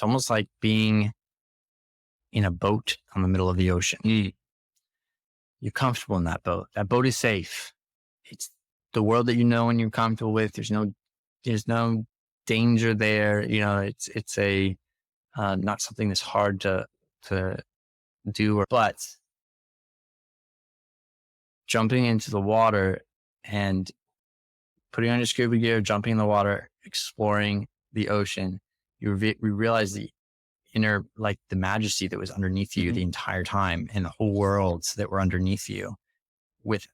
almost like being in a boat on the middle of the ocean. You're comfortable in that boat. That boat is safe. It's the world that you know and you're comfortable with. There's no danger there. It's a not something that's hard to do. But jumping into the water and putting on your scuba gear, jumping in the water, exploring the ocean, we realize the inner, the majesty that was underneath you the entire time, and the whole worlds that were underneath you without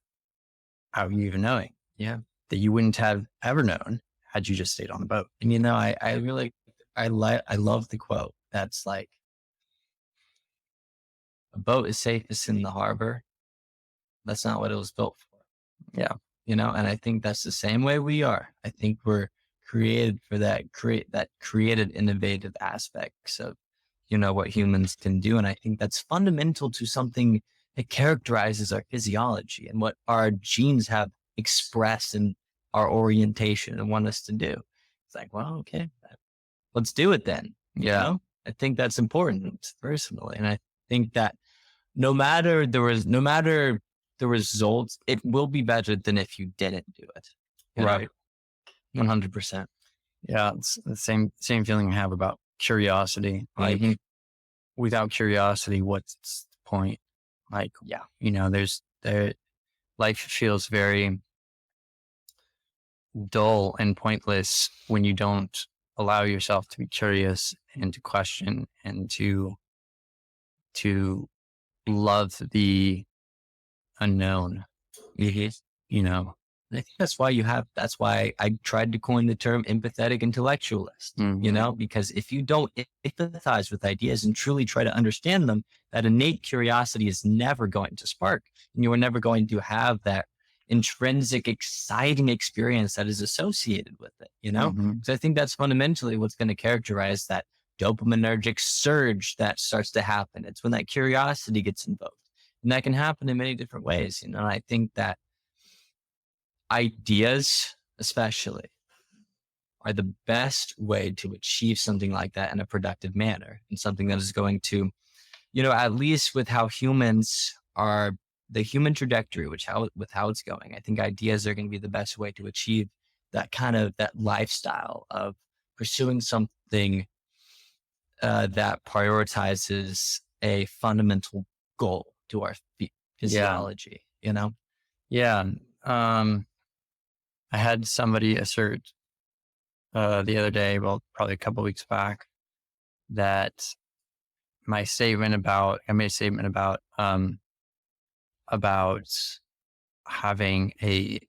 you even knowing. Yeah. That you wouldn't have ever known had you just stayed on the boat. And I really I love the quote. That's like, a boat is safest in the harbor. That's not what it was built for. Yeah. And I think that's the same way we are. I think we're created for created innovative aspects of, what humans can do. And I think that's fundamental to something that characterizes our physiology and what our genes have expressed in our orientation and want us to do. It's like, well, okay, let's do it then. Yeah. I think that's important personally. And I think that no matter the results, it will be better than if you didn't do it. Right. 100%. Yeah. It's the same feeling I have about curiosity. Like without curiosity, what's the point? Like, life feels very dull and pointless when you don't allow yourself to be curious and to question and to love the unknown. I think that's why I tried to coin the term empathetic intellectualist, because if you don't empathize with ideas and truly try to understand them, that innate curiosity is never going to spark, and you are never going to have that intrinsic, exciting experience that is associated with it, So I think that's fundamentally what's going to characterize that dopaminergic surge that starts to happen. It's when that curiosity gets invoked, and that can happen in many different ways, And I think that ideas, especially, are the best way to achieve something like that in a productive manner, and something that is going to, at least with how humans are, the human trajectory, with how it's going, I think ideas are going to be the best way to achieve that kind of that lifestyle of pursuing something that prioritizes a fundamental goal to our physiology, Yeah. I had somebody assert the other day, well, probably a couple of weeks back, that I made a statement about having a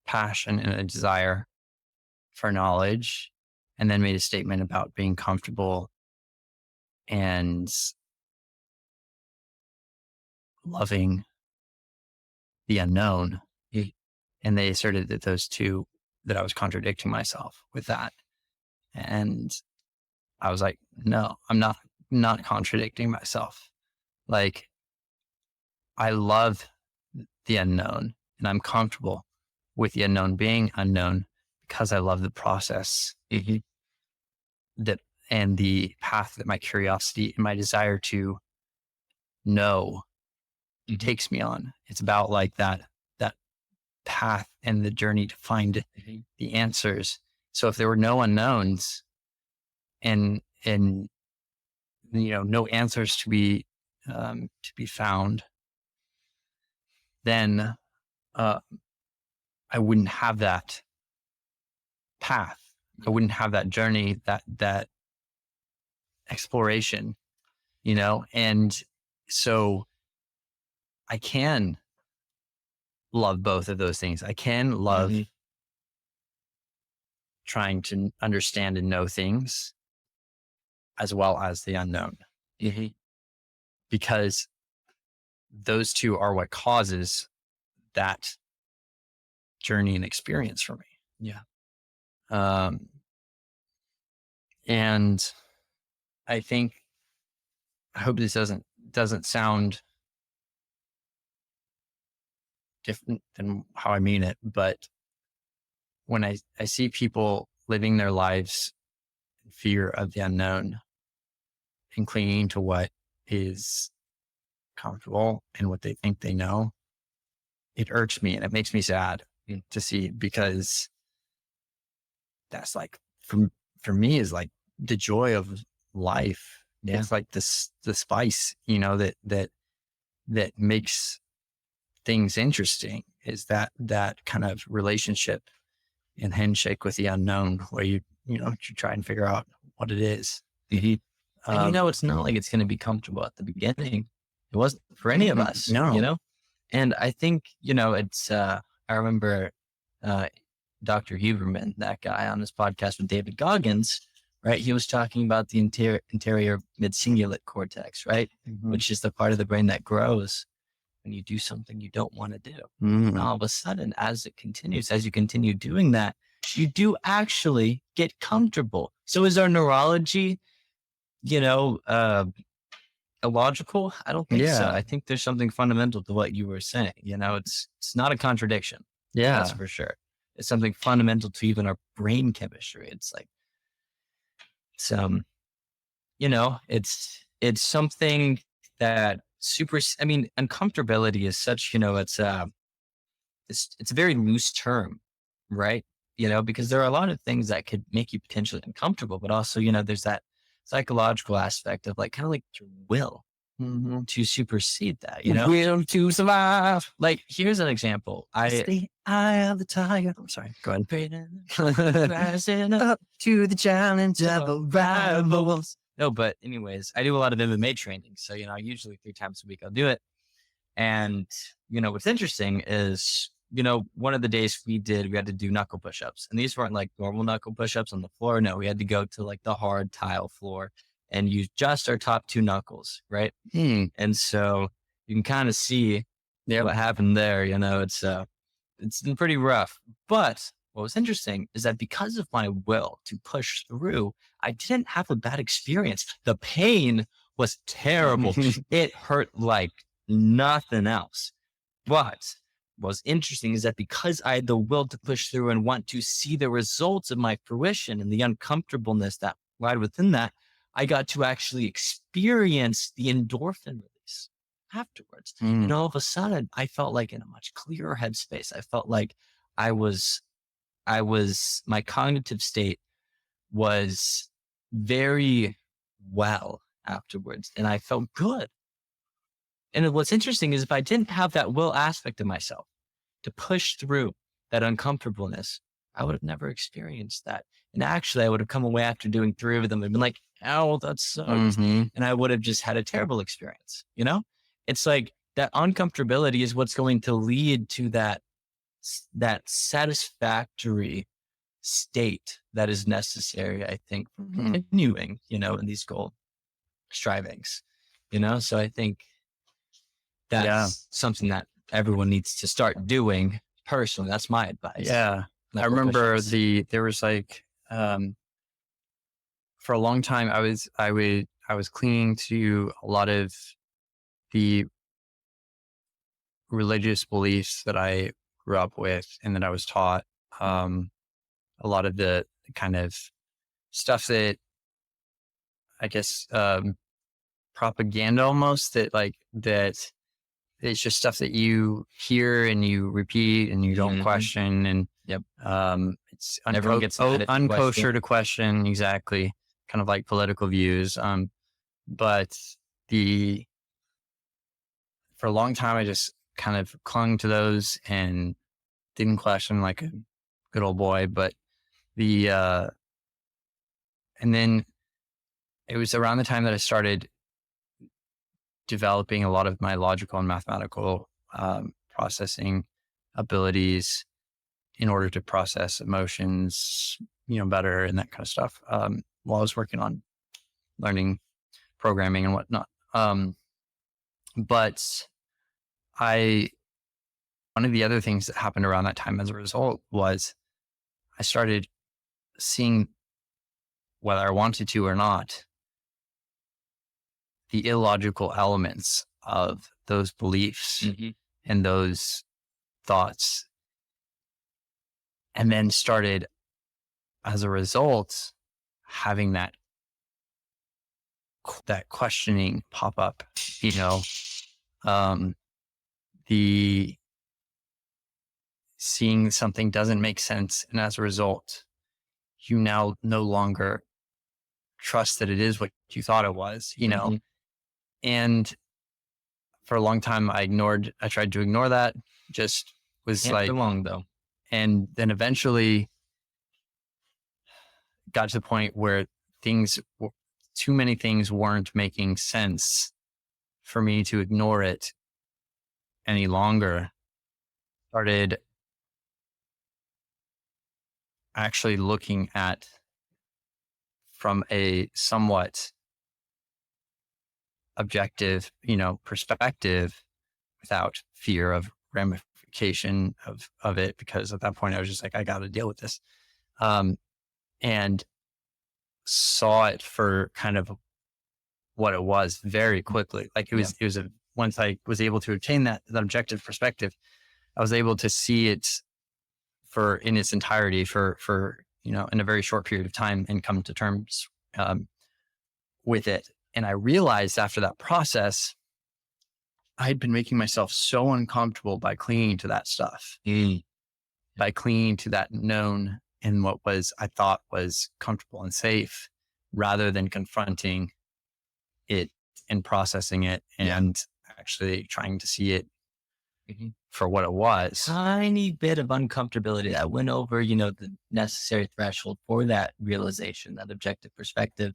passion and a desire for knowledge, and then made a statement about being comfortable and loving the unknown. And they asserted that I was contradicting myself with that. And I was like, no, I'm not contradicting myself. Like, I love the unknown, and I'm comfortable with the unknown being unknown because I love the process that and the path that my curiosity and my desire to know takes me on. It's about like that path and the journey to find the answers. So if there were no unknowns and no answers to be found, then I wouldn't have that path. I wouldn't have that journey, that exploration, and so I can love both of those things. I can love trying to understand and know things as well as the unknown, because those two are what causes that journey and experience for me. Yeah. And I hope this doesn't sound different than how I mean it, but when I see people living their lives in fear of the unknown and clinging to what is comfortable and what they think they know, it irks me and it makes me sad to see, because that's like, for me, is like the joy of life. Yeah. It's like the spice, that makes things interesting, is that kind of relationship and handshake with the unknown, where you try and figure out what it is. And it's not like it's going to be comfortable at the beginning. It wasn't for any of us, no. And I think, it's, I remember, Dr. Huberman, that guy on his podcast with David Goggins, right? He was talking about the anterior mid-cingulate cortex, right? Which is the part of the brain that grows when you do something you don't want to do. And all of a sudden, as it continues, as you continue doing that, you do actually get comfortable. So is our neurology, illogical? I don't think so. Yeah. I think there's something fundamental to what you were saying. It's not a contradiction. Yeah. That's for sure. It's something fundamental to even our brain chemistry. It's like, it's something that uncomfortability is such, it's a very loose term, right? Because there are a lot of things that could make you potentially uncomfortable, but also, there's that psychological aspect of like, kind of like your will to supersede that, Will to survive. Like, here's an example. It's the eye of the tiger. I'm sorry. Go ahead. Rising up To the challenge of rivals. No, but anyways, I do a lot of MMA training. So, usually 3 times a week I'll do it. And, what's interesting is, one of the days we had to do knuckle push-ups, and these weren't like normal knuckle push-ups on the floor. No, we had to go to like the hard tile floor and use just our top 2 knuckles. Right. And so you can kind of see what happened there. It's been pretty rough, but what was interesting is that because of my will to push through, I didn't have a bad experience. The pain was terrible. It hurt like nothing else. But what's interesting is that because I had the will to push through and want to see the results of my fruition and the uncomfortableness that lied within that, I got to actually experience the endorphin release afterwards. And all of a sudden, I felt like in a much clearer headspace. I felt like my cognitive state was very well afterwards, and I felt good. And what's interesting is if I didn't have that will aspect of myself to push through that uncomfortableness, I would have never experienced that. And actually, I would have come away after doing 3 of them and been like, "Oh, that sucks," and I would have just had a terrible experience. It's like that uncomfortability is what's going to lead to that satisfactory state that is necessary, I think, for continuing, in these goal strivings, so I think that's something that everyone needs to start doing personally. That's my advice. Yeah. I remember there was like, for a long time, I was clinging to a lot of the religious beliefs that I grew up with and that I was taught. A lot of the kind of stuff that I guess, propaganda almost that it's just stuff that you hear and you repeat and you don't question. And it's everyone gets unkosher to question. Exactly. Kind of like political views. But for a long time, I just kind of clung to those and didn't question like a good old boy. But and then it was around the time that I started developing a lot of my logical and mathematical processing abilities in order to process emotions, better and that kind of stuff. While I was working on learning programming and whatnot. But one of the other things that happened around that time as a result was I started seeing, whether I wanted to or not, the illogical elements of those beliefs and those thoughts. And then started, as a result, having that questioning pop up, the seeing something doesn't make sense. And as a result, you now no longer trust that it is what you thought it was, and for a long time I tried to ignore that, just was Can't like, for long though. And then eventually got to the point where too many things weren't making sense for me to ignore it any longer. Started actually looking at from a somewhat objective, perspective without fear of ramification of it, because at that point I was just like, I got to deal with this. And saw it for kind of what it was very quickly. Like once I was able to obtain that objective perspective, I was able to see it in its entirety for in a very short period of time and come to terms with it. And I realized after that process, I had been making myself so uncomfortable by clinging to that stuff, by clinging to that known and what I thought was comfortable and safe, rather than confronting it and processing it and actually trying to see it for what it was. Tiny bit of uncomfortability that went over, the necessary threshold for that realization, that objective perspective,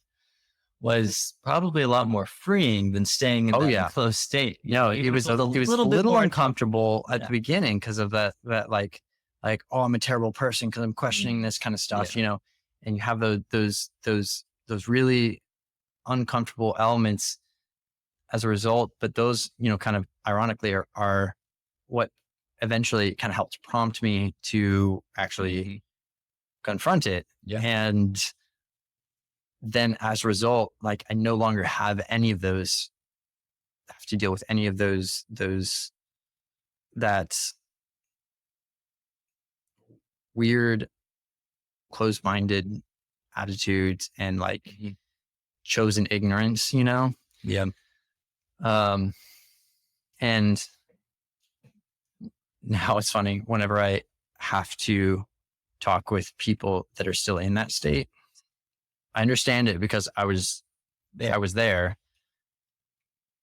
was probably a lot more freeing than staying in that enclosed state. It was a little uncomfortable at the beginning because of that like, oh, I'm a terrible person because I'm questioning this kind of stuff, and you have those really uncomfortable elements as a result. But those, kind of ironically are what eventually kind of helped prompt me to actually confront it. And then as a result, like I no longer have any of those, have to deal with any of those, that weird closed-minded attitudes and like chosen ignorance, and now it's funny whenever I have to talk with people that are still in that state. I understand it because I was there,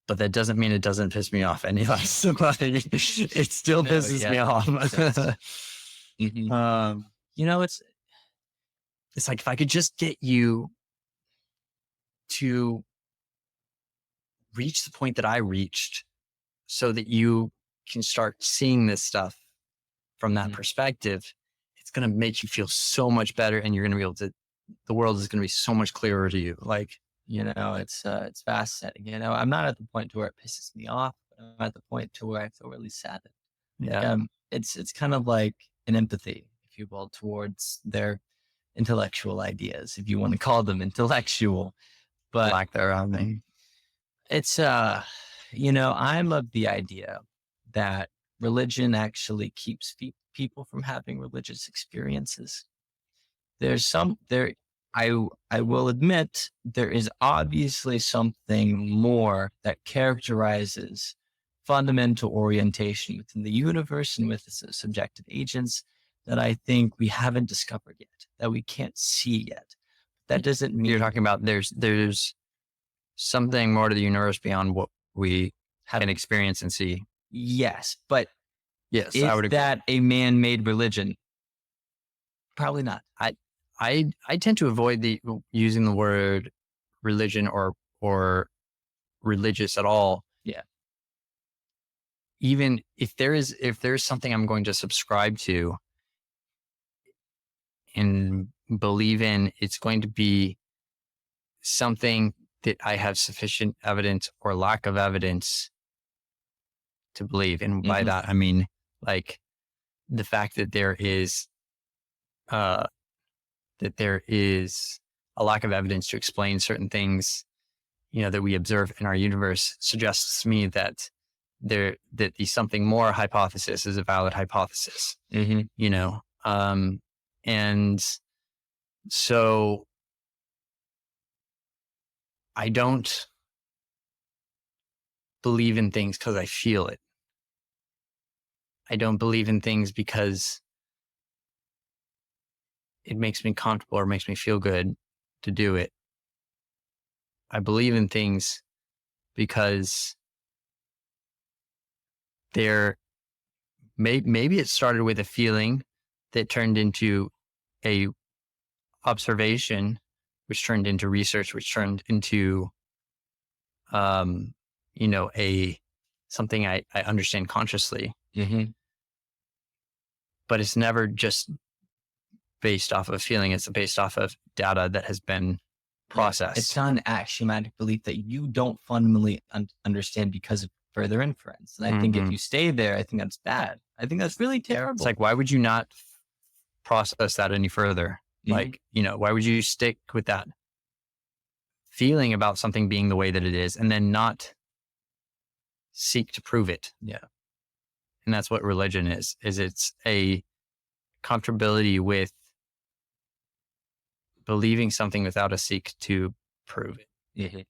but that doesn't mean it doesn't piss me off any less. It still pisses me off. It's like, if I could just get you to reach the point that I reached so that you can start seeing this stuff from that perspective, it's going to make you feel so much better. And you're going to be able to, the world is going to be so much clearer to you. Like, it's fascinating. I'm not at the point to where it pisses me off, but I'm at the point to where I feel really sad. It's kind of like an empathy, if you will, towards their intellectual ideas, if you want to call them intellectual, but lack thereof. It's, I'm of the idea that religion actually keeps people from having religious experiences. I will admit there is obviously something more that characterizes fundamental orientation within the universe and with the subjective agents that I think we haven't discovered yet, that we can't see yet. That doesn't mean you're talking about there's something more to the universe beyond what we can experience and see. Yes, but yes, I would agree. That a man-made religion? Probably not. I tend to avoid using the word religion or religious at all. Yeah. Even if there's something I'm going to subscribe to and believe in, it's going to be something that I have sufficient evidence or lack of evidence to believe. And by that, I mean, like the fact that there is a lack of evidence to explain certain things, that we observe in our universe suggests to me that the something more hypothesis is a valid hypothesis, and so I don't believe in things because I feel it. I don't believe in things because it makes me comfortable or makes me feel good to do it. I believe in things because maybe it started with a feeling that turned into a observation, which turned into research, which turned into, something I understand consciously. But it's never just based off of feeling. It's based off of data that has been processed. It's not an axiomatic belief that you don't fundamentally understand because of further inference. And I think if you stay there, I think that's bad. I think that's really terrible. It's like, why would you not process that any further? Like, why would you stick with that feeling about something being the way that it is and then not seek to prove it? Yeah. And that's what religion is it's a comfortability with believing something without a seek to prove it.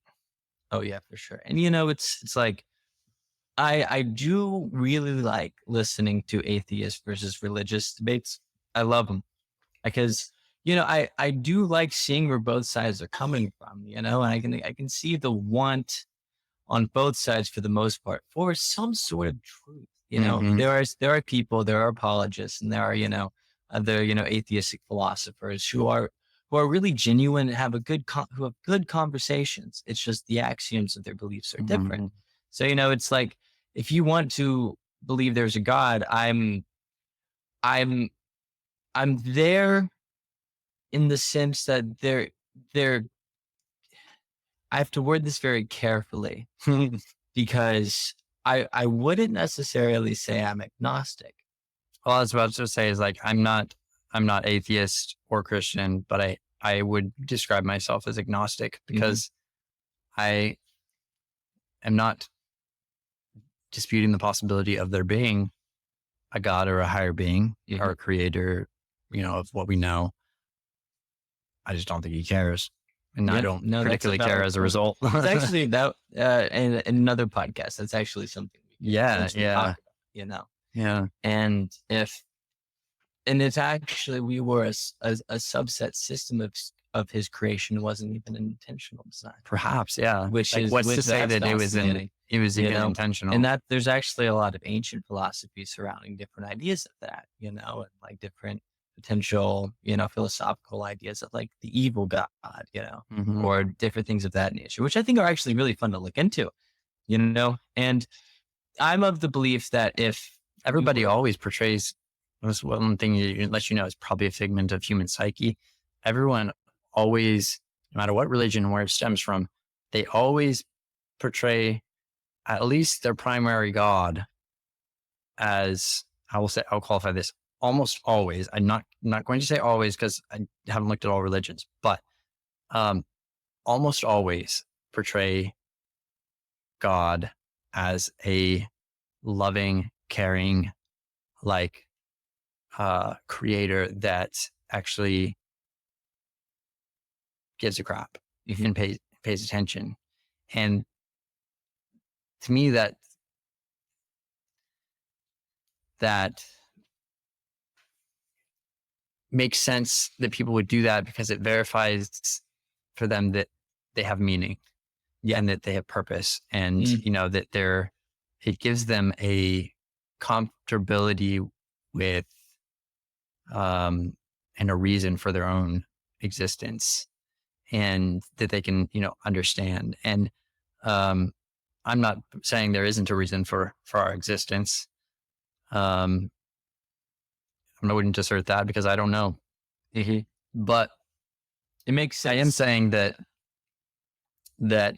Oh yeah, for sure. And it's like, I do really like listening to atheist versus religious debates. I love them because, I do like seeing where both sides are coming from, and I can see the want on both sides for the most part for some sort of truth. There are people, there are apologists, and there are, other, atheistic philosophers who are really genuine and have who have good conversations. It's just the axioms of their beliefs are different. So, it's like, if you want to believe there's a God, I'm there in the sense that I have to word this very carefully because I wouldn't necessarily say I'm agnostic. All I was about to say is like, I'm not atheist or Christian, but I would describe myself as agnostic because I am not disputing the possibility of there being a God or a higher being or a creator, of what we know. I just don't think he cares. And I don't particularly care as a result. It's actually in another podcast. That's actually something. Yeah. Talk about, Yeah. And it's actually, we were a subset system of his creation. Wasn't even an intentional design. Perhaps. Yeah. Which like, is what's to say that it was even intentional. And that there's actually a lot of ancient philosophy surrounding different ideas of that, and like different potential, philosophical ideas of like the evil God, or different things of that nature, which I think are actually really fun to look into, and I'm of the belief that if everybody always portrays, this one thing that lets is probably a figment of human psyche. Everyone always, no matter what religion, where it stems from, they always portray at least their primary God as, I'll qualify this, almost always. I'm not going to say always because I haven't looked at all religions, but almost always portray God as a loving, caring, like creator that actually gives a crap and pays attention. And to me, that makes sense that people would do that because it verifies for them that they have meaning, and that they have purpose, and that it gives them a comfortability with and a reason for their own existence, and that they can understand. And I'm not saying there isn't a reason for our existence. I wouldn't assert that because I don't know. But it makes sense. I am saying that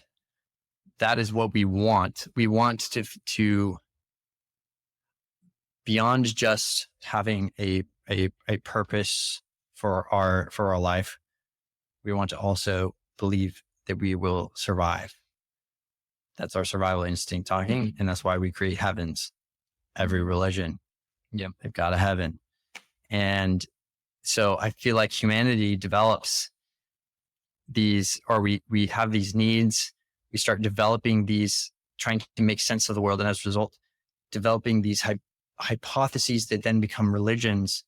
is what we want. We want to beyond just having a purpose for our life. We want to also believe that we will survive. That's our survival instinct talking. And that's why we create heavens. Every religion, they've got a heaven. And so I feel like humanity develops these, or we have these needs. We start developing these, trying to make sense of the world. And as a result, developing these hypotheses that then become religions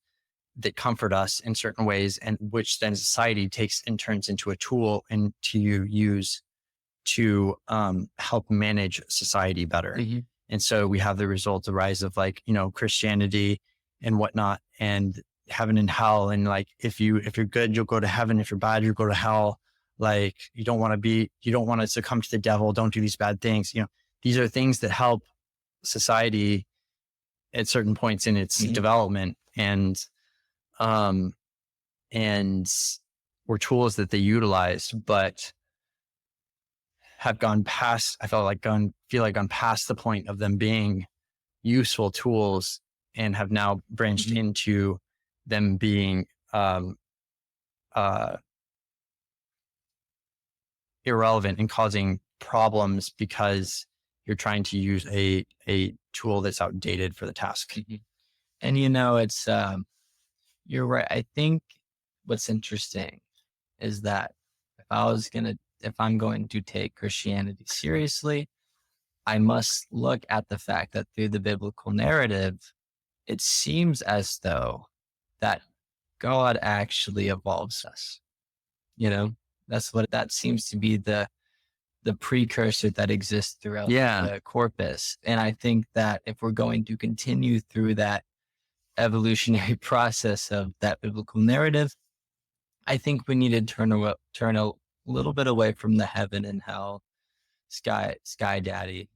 that comfort us in certain ways, and which then society takes and turns into a tool and to use to help manage society better. And so we have the result, the rise of Christianity and whatnot, and heaven and hell. And like, if you're good, you'll go to heaven. If you're bad, you'll go to hell. Like, you don't want to succumb to the devil. Don't do these bad things. These are things that help society at certain points in its development. And and were tools that they utilized, but have gone past, I feel like gone past the point of them being useful tools, and have now branched into them being irrelevant and causing problems because you're trying to use a tool that's outdated for the task. And it's you're right. I think what's interesting is that if I'm going to take Christianity seriously, I must look at the fact that through the biblical narrative, it seems as though that God actually evolves us. That seems to be the precursor that exists throughout the corpus. And I think that if we're going to continue through that evolutionary process of that biblical narrative, I think we need to turn a little bit away from the heaven and hell, sky daddy,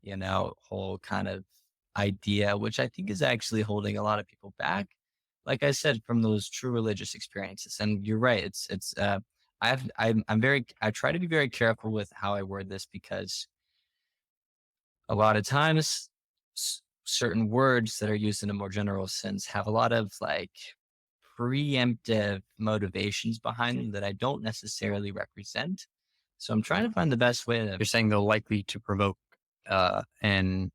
whole kind of idea, which I think is actually holding a lot of people back. Like I said, from those true religious experiences. And you're right. I try to be very careful with how I word this, because a lot of times certain words that are used in a more general sense have a lot of like preemptive motivations behind them that I don't necessarily represent. So I'm trying to find the best way to. You're saying they're likely to provoke an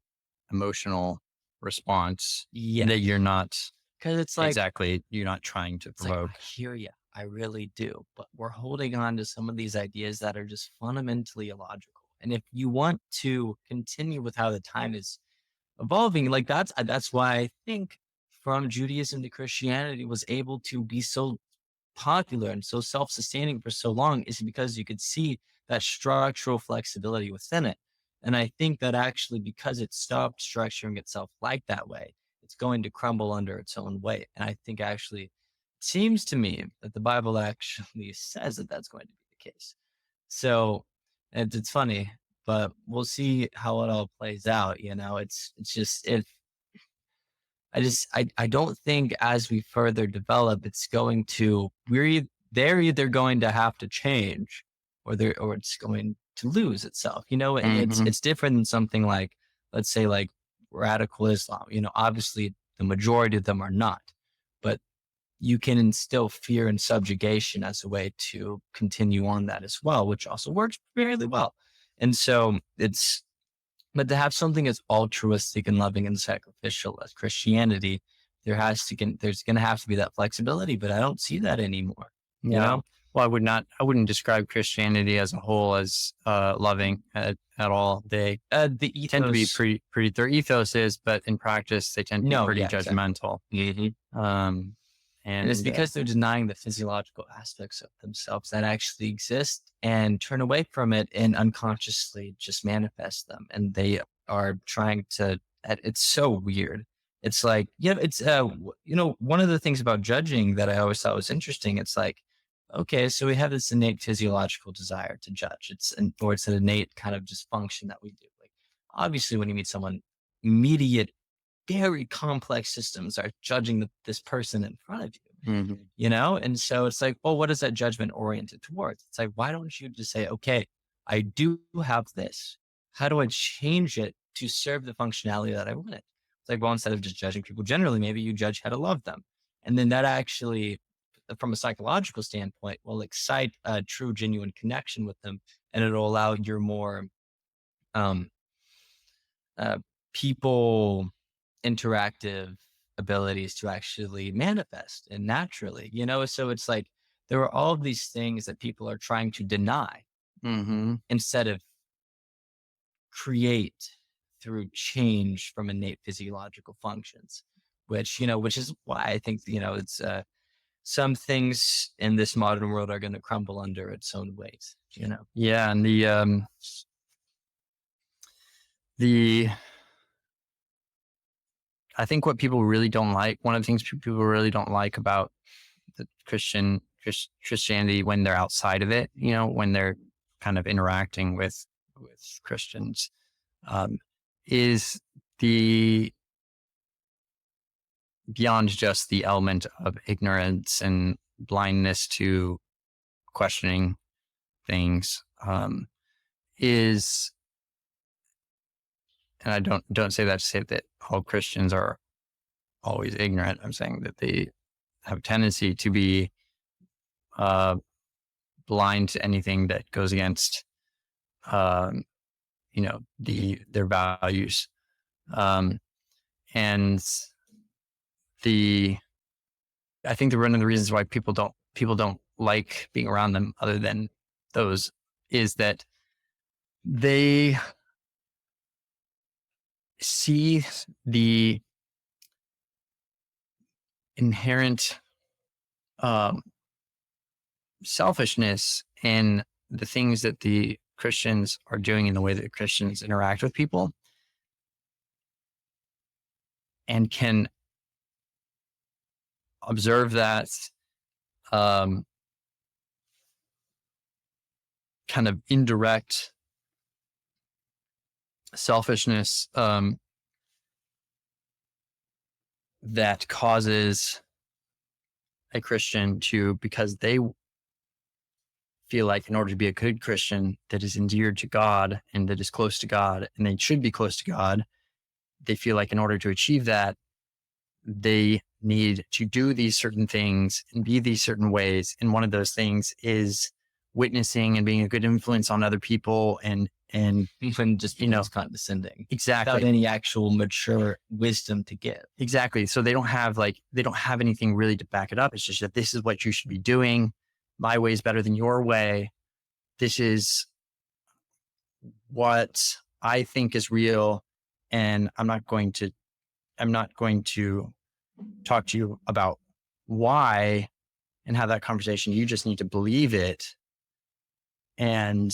emotional response that you're not. Because it's like, exactly, you're not trying to provoke. I hear you. I really do. But we're holding on to some of these ideas that are just fundamentally illogical. And if you want to continue with how the time is evolving, like that's why I think from Judaism to Christianity was able to be so popular and so self-sustaining for so long, is because you could see that structural flexibility within it. And I think that actually, because it stopped structuring itself like that way, it's going to crumble under its own weight. And I think actually it seems to me that the Bible actually says that that's going to be the case. So it's funny, but we'll see how it all plays out. It's just, I don't think as we further develop, it's going to, they're either going to have to change or it's going to lose itself, and it's different than something like, let's say, like radical Islam. Obviously the majority of them are not, but you can instill fear and subjugation as a way to continue on that as well, which also works fairly well. And so but to have something as altruistic and loving and sacrificial as Christianity, there's going to have to be that flexibility, but I don't see that anymore. Well, I wouldn't describe Christianity as a whole as loving at all. They the ethos, tend to be pretty, their ethos is, but in practice they tend to be pretty judgmental. Exactly. And it's because they're denying the physiological aspects of themselves that actually exist, and turn away from it and unconsciously just manifest them. And they are trying to, it's so weird. It's like, it's, one of the things about judging that I always thought was interesting. It's like, okay, so we have this innate physiological desire to judge. It's an innate kind of just function that we do. Like, obviously when you meet someone, immediate, very complex systems are judging this person in front of you, And so it's like, well, what is that judgment oriented towards? It's like, why don't you just say, okay, I do have this. How do I change it to serve the functionality that I want it? It's like, well, instead of just judging people generally, maybe you judge how to love them. And then that actually, from a psychological standpoint, will excite a true, genuine connection with them. And it'll allow your more people interactive abilities to actually manifest and naturally, so it's like there are all of these things that people are trying to deny instead of create through change from innate physiological functions, which is why I think, it's some things in this modern world are going to crumble under its own weight, Yeah. And I think what people really don't like, one of the things people really don't like about the Christianity when they're outside of it, when they're kind of interacting with Christians, is beyond just the element of ignorance and blindness to questioning things, is, and I don't say that to say that all Christians are always ignorant. I'm saying that they have a tendency to be blind to anything that goes against, their values. And I think that one of the reasons why people don't like being around them, other than those, is that they see the inherent selfishness in the things that the Christians are doing, in the way that Christians interact with people, and can observe that kind of indirect selfishness that causes a Christian to, because they feel like in order to be a good Christian that is endeared to God and that is close to God, and they should be close to God, they feel like in order to achieve that, they need to do these certain things and be these certain ways. And one of those things is witnessing and being a good influence on other people, and even just condescending, exactly, without any actual mature wisdom to give. Exactly. So they don't have anything really to back it up. It's just that this is what you should be doing. My way is better than your way. This is what I think is real. And I'm not going to talk to you about why and have that conversation. You just need to believe it. And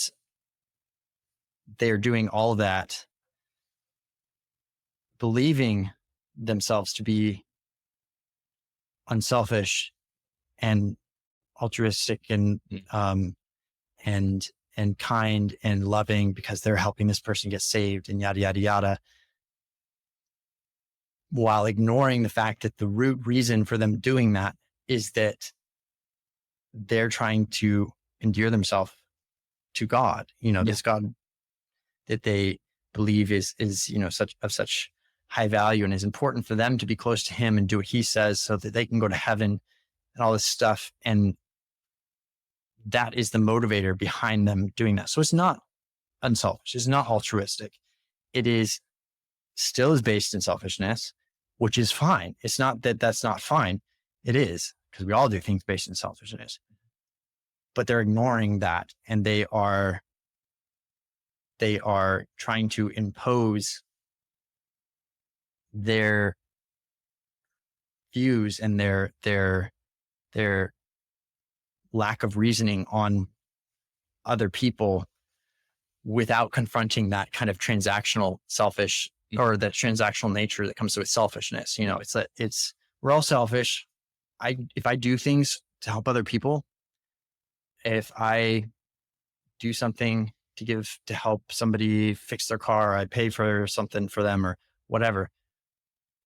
they're doing all that, believing themselves to be unselfish and altruistic and kind and loving, because they're helping this person get saved and yada, yada, yada, while ignoring the fact that the root reason for them doing that is that they're trying to endear themselves to God, this God that they believe is such high value and is important for them to be close to him and do what he says so that they can go to heaven and all this stuff. And that is the motivator behind them doing that. So it's not unselfish. It's not altruistic. It is still is based in selfishness, which is fine. It's not that that's not fine. It is, because we all do things based in selfishness, but they're ignoring that. And they are trying to impose their views and their lack of reasoning on other people without confronting that kind of transactional selfish, or that transactional nature that comes with selfishness. We're all selfish. If I do things to help other people, if I do something to help somebody fix their car, I pay for something for them or whatever,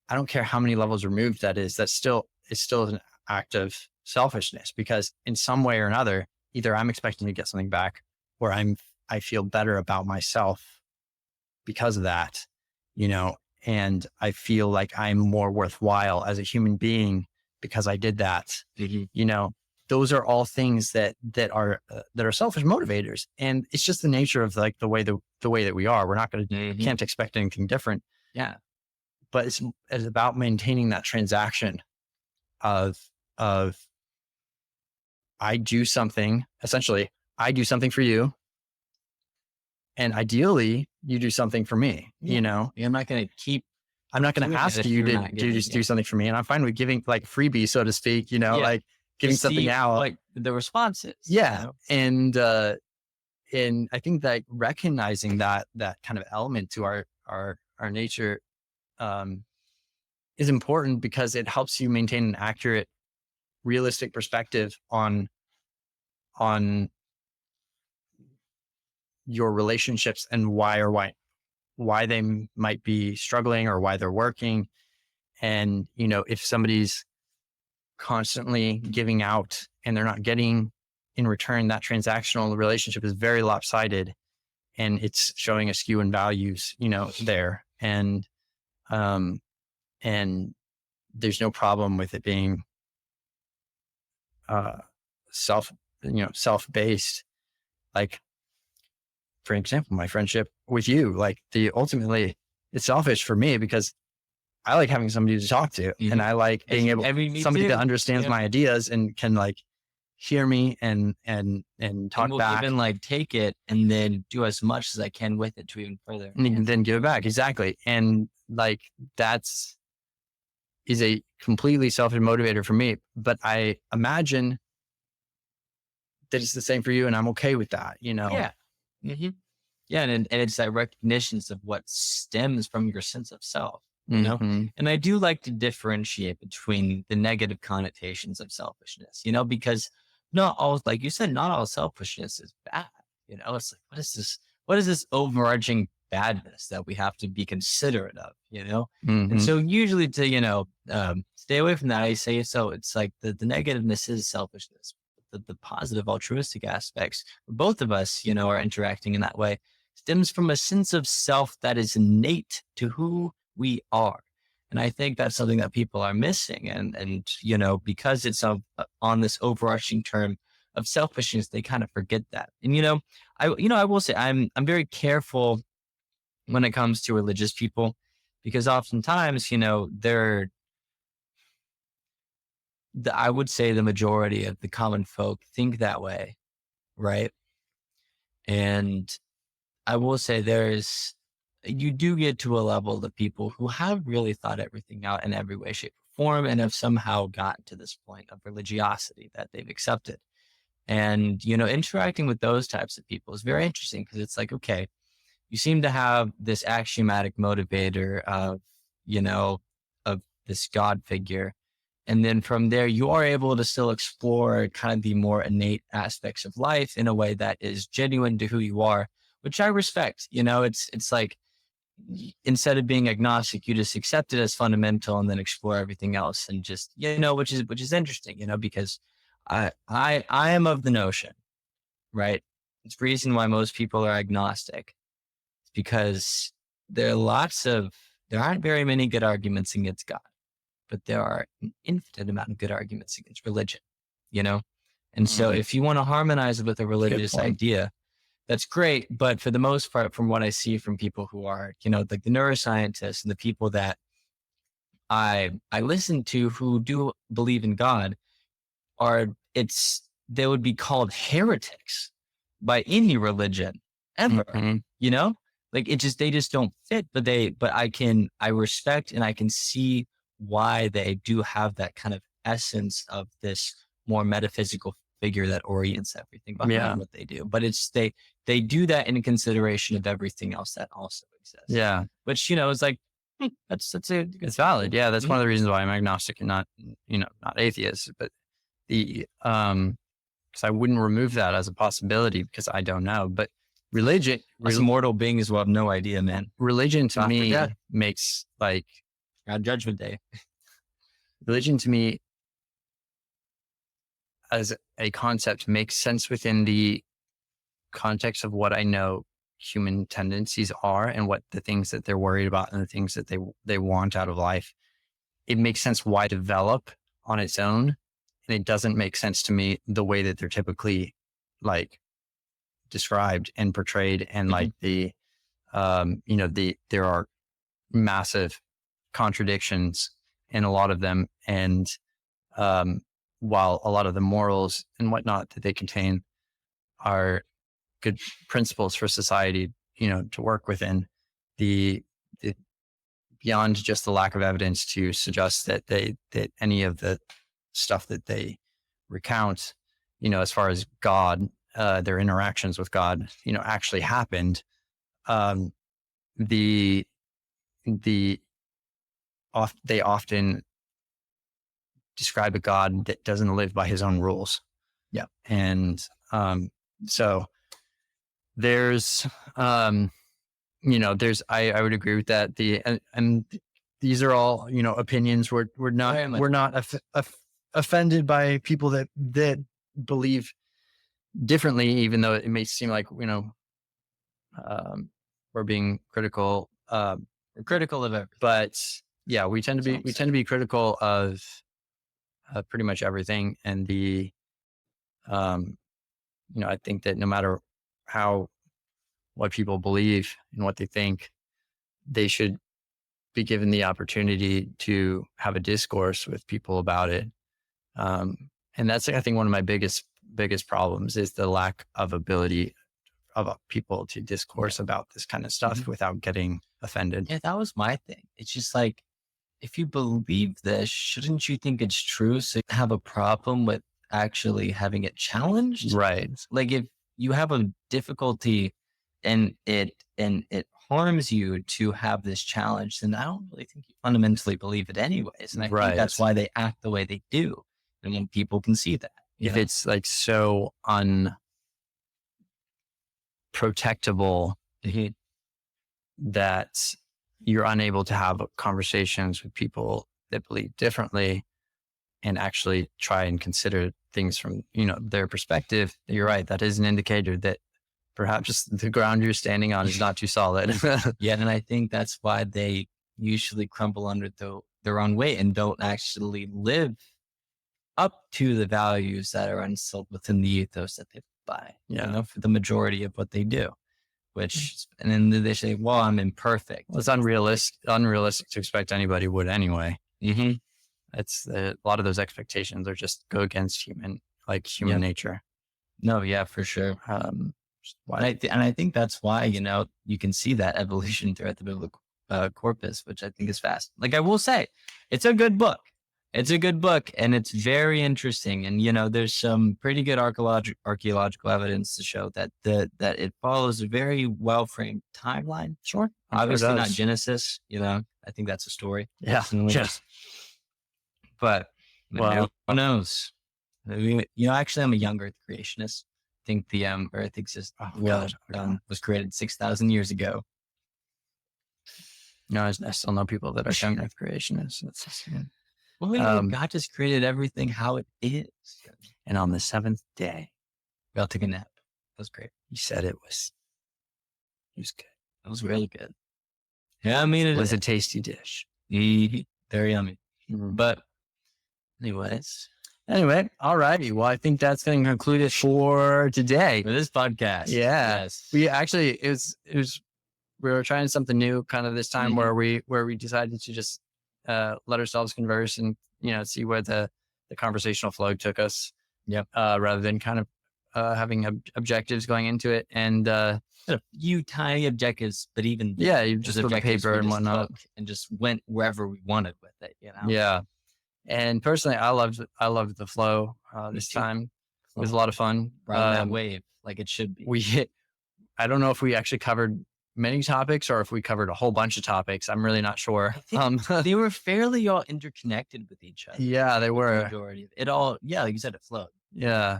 I don't care how many levels removed that is, it's still an act of selfishness, because in some way or another, either I'm expecting to get something back, or I feel better about myself because of that, and I feel like I'm more worthwhile as a human being because I did that. Mm-hmm. Those are all things that are selfish motivators, and it's just the nature of like the way that we are. We're not going to can't expect anything different. Yeah, but it's about maintaining that transaction of I do something for you, and ideally you do something for me. I'm not going to ask you to just do something for me, and I'm fine with giving like freebie, so to speak. Like giving something out, like the responses. Yeah, and I think that recognizing that kind of element to our nature is important, because it helps you maintain an accurate, realistic perspective on your relationships and why they might be struggling or why they're working. And if somebody's constantly giving out and they're not getting in return, that transactional relationship is very lopsided, and it's showing a skew in values, there. And there's no problem with it being self-based. Like, for example, my friendship with you, like ultimately it's selfish for me because I like having somebody to talk to, and I like being able somebody that understands my ideas and can like hear me and talk back, even like take it and then do as much as I can with it to even further, and then give it back. Exactly. And like is a completely selfish motivator for me, but I imagine that it's the same for you, and I'm okay with that, Yeah. Mm-hmm. Yeah. And it's that recognition of what stems from your sense of self, Mm-hmm. And I do like to differentiate between the negative connotations of selfishness, because not all, like you said, not all selfishness is bad. It's like, what is this overarching badness that we have to be considerate of, Mm-hmm. And so usually to, stay away from that, I say, so it's like the negativeness is selfishness. The positive altruistic aspects, both of us, are interacting in that way, stems from a sense of self that is innate to who we are. And I think that's something that people are missing. And because it's on this overarching term of selfishness, they kind of forget that. And, I will say I'm very careful when it comes to religious people, because oftentimes, I would say the majority of the common folk think that way. Right. And I will say you do get to a level of people who have really thought everything out in every way, shape, or form, and have somehow gotten to this point of religiosity that they've accepted. And, interacting with those types of people is very interesting, because it's like, okay, you seem to have this axiomatic motivator of this God figure. And then from there, you are able to still explore kind of the more innate aspects of life in a way that is genuine to who you are, which I respect. It's like, instead of being agnostic, you just accept it as fundamental and then explore everything else, and just, which is interesting, because I am of the notion, right? It's the reason why most people are agnostic. It's because there aren't very many good arguments against God, but there are an infinite amount of good arguments against religion, And so if you want to harmonize with a religious idea, that's great. But for the most part, from what I see from people who are, like the neuroscientists and the people that I listen to who do believe in God, they would be called heretics by any religion ever, like they just don't fit, but I respect and I can see why they do have that kind of essence of this more metaphysical figure that orients everything behind what they do. But they do that in consideration of everything else that also exists. Yeah. Which, it's like, it's valid. Yeah. That's one of the reasons why I'm agnostic and not atheist, but because I wouldn't remove that as a possibility, because I don't know. But religion, us mortal beings will have no idea, man. Religion to me makes like Judgment Day. Religion to me as a concept makes sense within the context of what I know human tendencies are and what the things that they're worried about and the things that they want out of life. It makes sense why develop on its own. And it doesn't make sense to me the way that they're typically like described and portrayed. And like there are massive contradictions in a lot of them. And while a lot of the morals and whatnot that they contain are good principles for society, to work within, the beyond just the lack of evidence to suggest that that any of the stuff that they recount, as far as God, their interactions with God, actually happened. They often describe a God that doesn't live by his own rules. Yeah. And so there's I would agree with that. And these are all, opinions. We're not offended by people that believe differently, even though it may seem like, we're being critical. We're critical of everything. But yeah, we tend to be critical of pretty much everything. And I think that no matter what people believe and what they think, they should be given the opportunity to have a discourse with people about it. And that's, I think, one of my biggest problems is the lack of ability of people to discourse about this kind of stuff without getting offended. Yeah, that was my thing. It's just like, if you believe this, shouldn't you think it's true? So you have a problem with actually having it challenged? Right. Like if you have a difficulty and it harms you to have this challenge, then I don't really think you fundamentally believe it anyways. And I think that's why they act the way they do. And when people can see that. If it's like so unprotectable that you're unable to have conversations with people that believe differently and actually try and consider things from, their perspective, you're right. That is an indicator that perhaps the ground you're standing on is not too solid. Yeah. And I think that's why they usually crumble under their own weight and don't actually live up to the values that are instilled within the ethos that they buy, for the majority of what they do. And then they say, well, I'm imperfect. Well, it's unrealistic to expect anybody would anyway. It's a lot of those expectations are just go against human nature. No, yeah, for sure. And I think that's why, you can see that evolution throughout the biblical corpus, which I think is fast. Like I will say, it's a good book. It's a good book and it's very interesting. And, there's some pretty good archaeological evidence to show that it follows a very well-framed timeline. Sure. Obviously not Genesis, I think that's a story. Yeah. But who knows? Actually, I'm a young Earth creationist. I think the Earth exists. Was created 6,000 years ago. No, I still know people that are young Earth creationists. Well, God just created everything how it is. And on the seventh day, we all took a nap. That was great. He said it was good. It was really good. Yeah, I mean, it was a tasty dish. Very yummy. But anyway, all righty. Well, I think that's going to conclude it for today. For this podcast. Yeah. Yes. We actually, we were trying something new kind of this time where we decided to just let ourselves converse and, see where the conversational flow took us. Yep. Rather than kind of having objectives going into it. And a few tiny objectives, but even you just put a paper and whatnot and just went wherever we wanted with it. Yeah. And personally, I loved the flow this time. It was a lot of fun. That wave, like it should be. I don't know if we actually covered many topics or if we covered a whole bunch of topics. I'm really not sure. They were fairly all interconnected with each other. Yeah, they were. The majority of it all, like you said, it flowed. Yeah.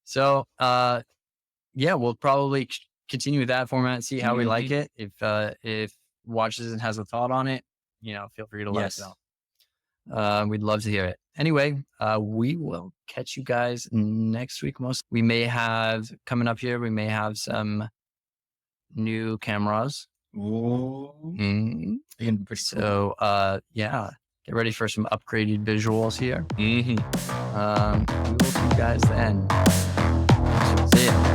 So, we'll probably continue with that format and see how we like it. If watches and has a thought on it, feel free to let us know. We'd love to hear it. Anyway, we will catch you guys next week. We may have coming up here. We may have some new cameras. So, get ready for some upgraded visuals here. We will see you guys then. See ya.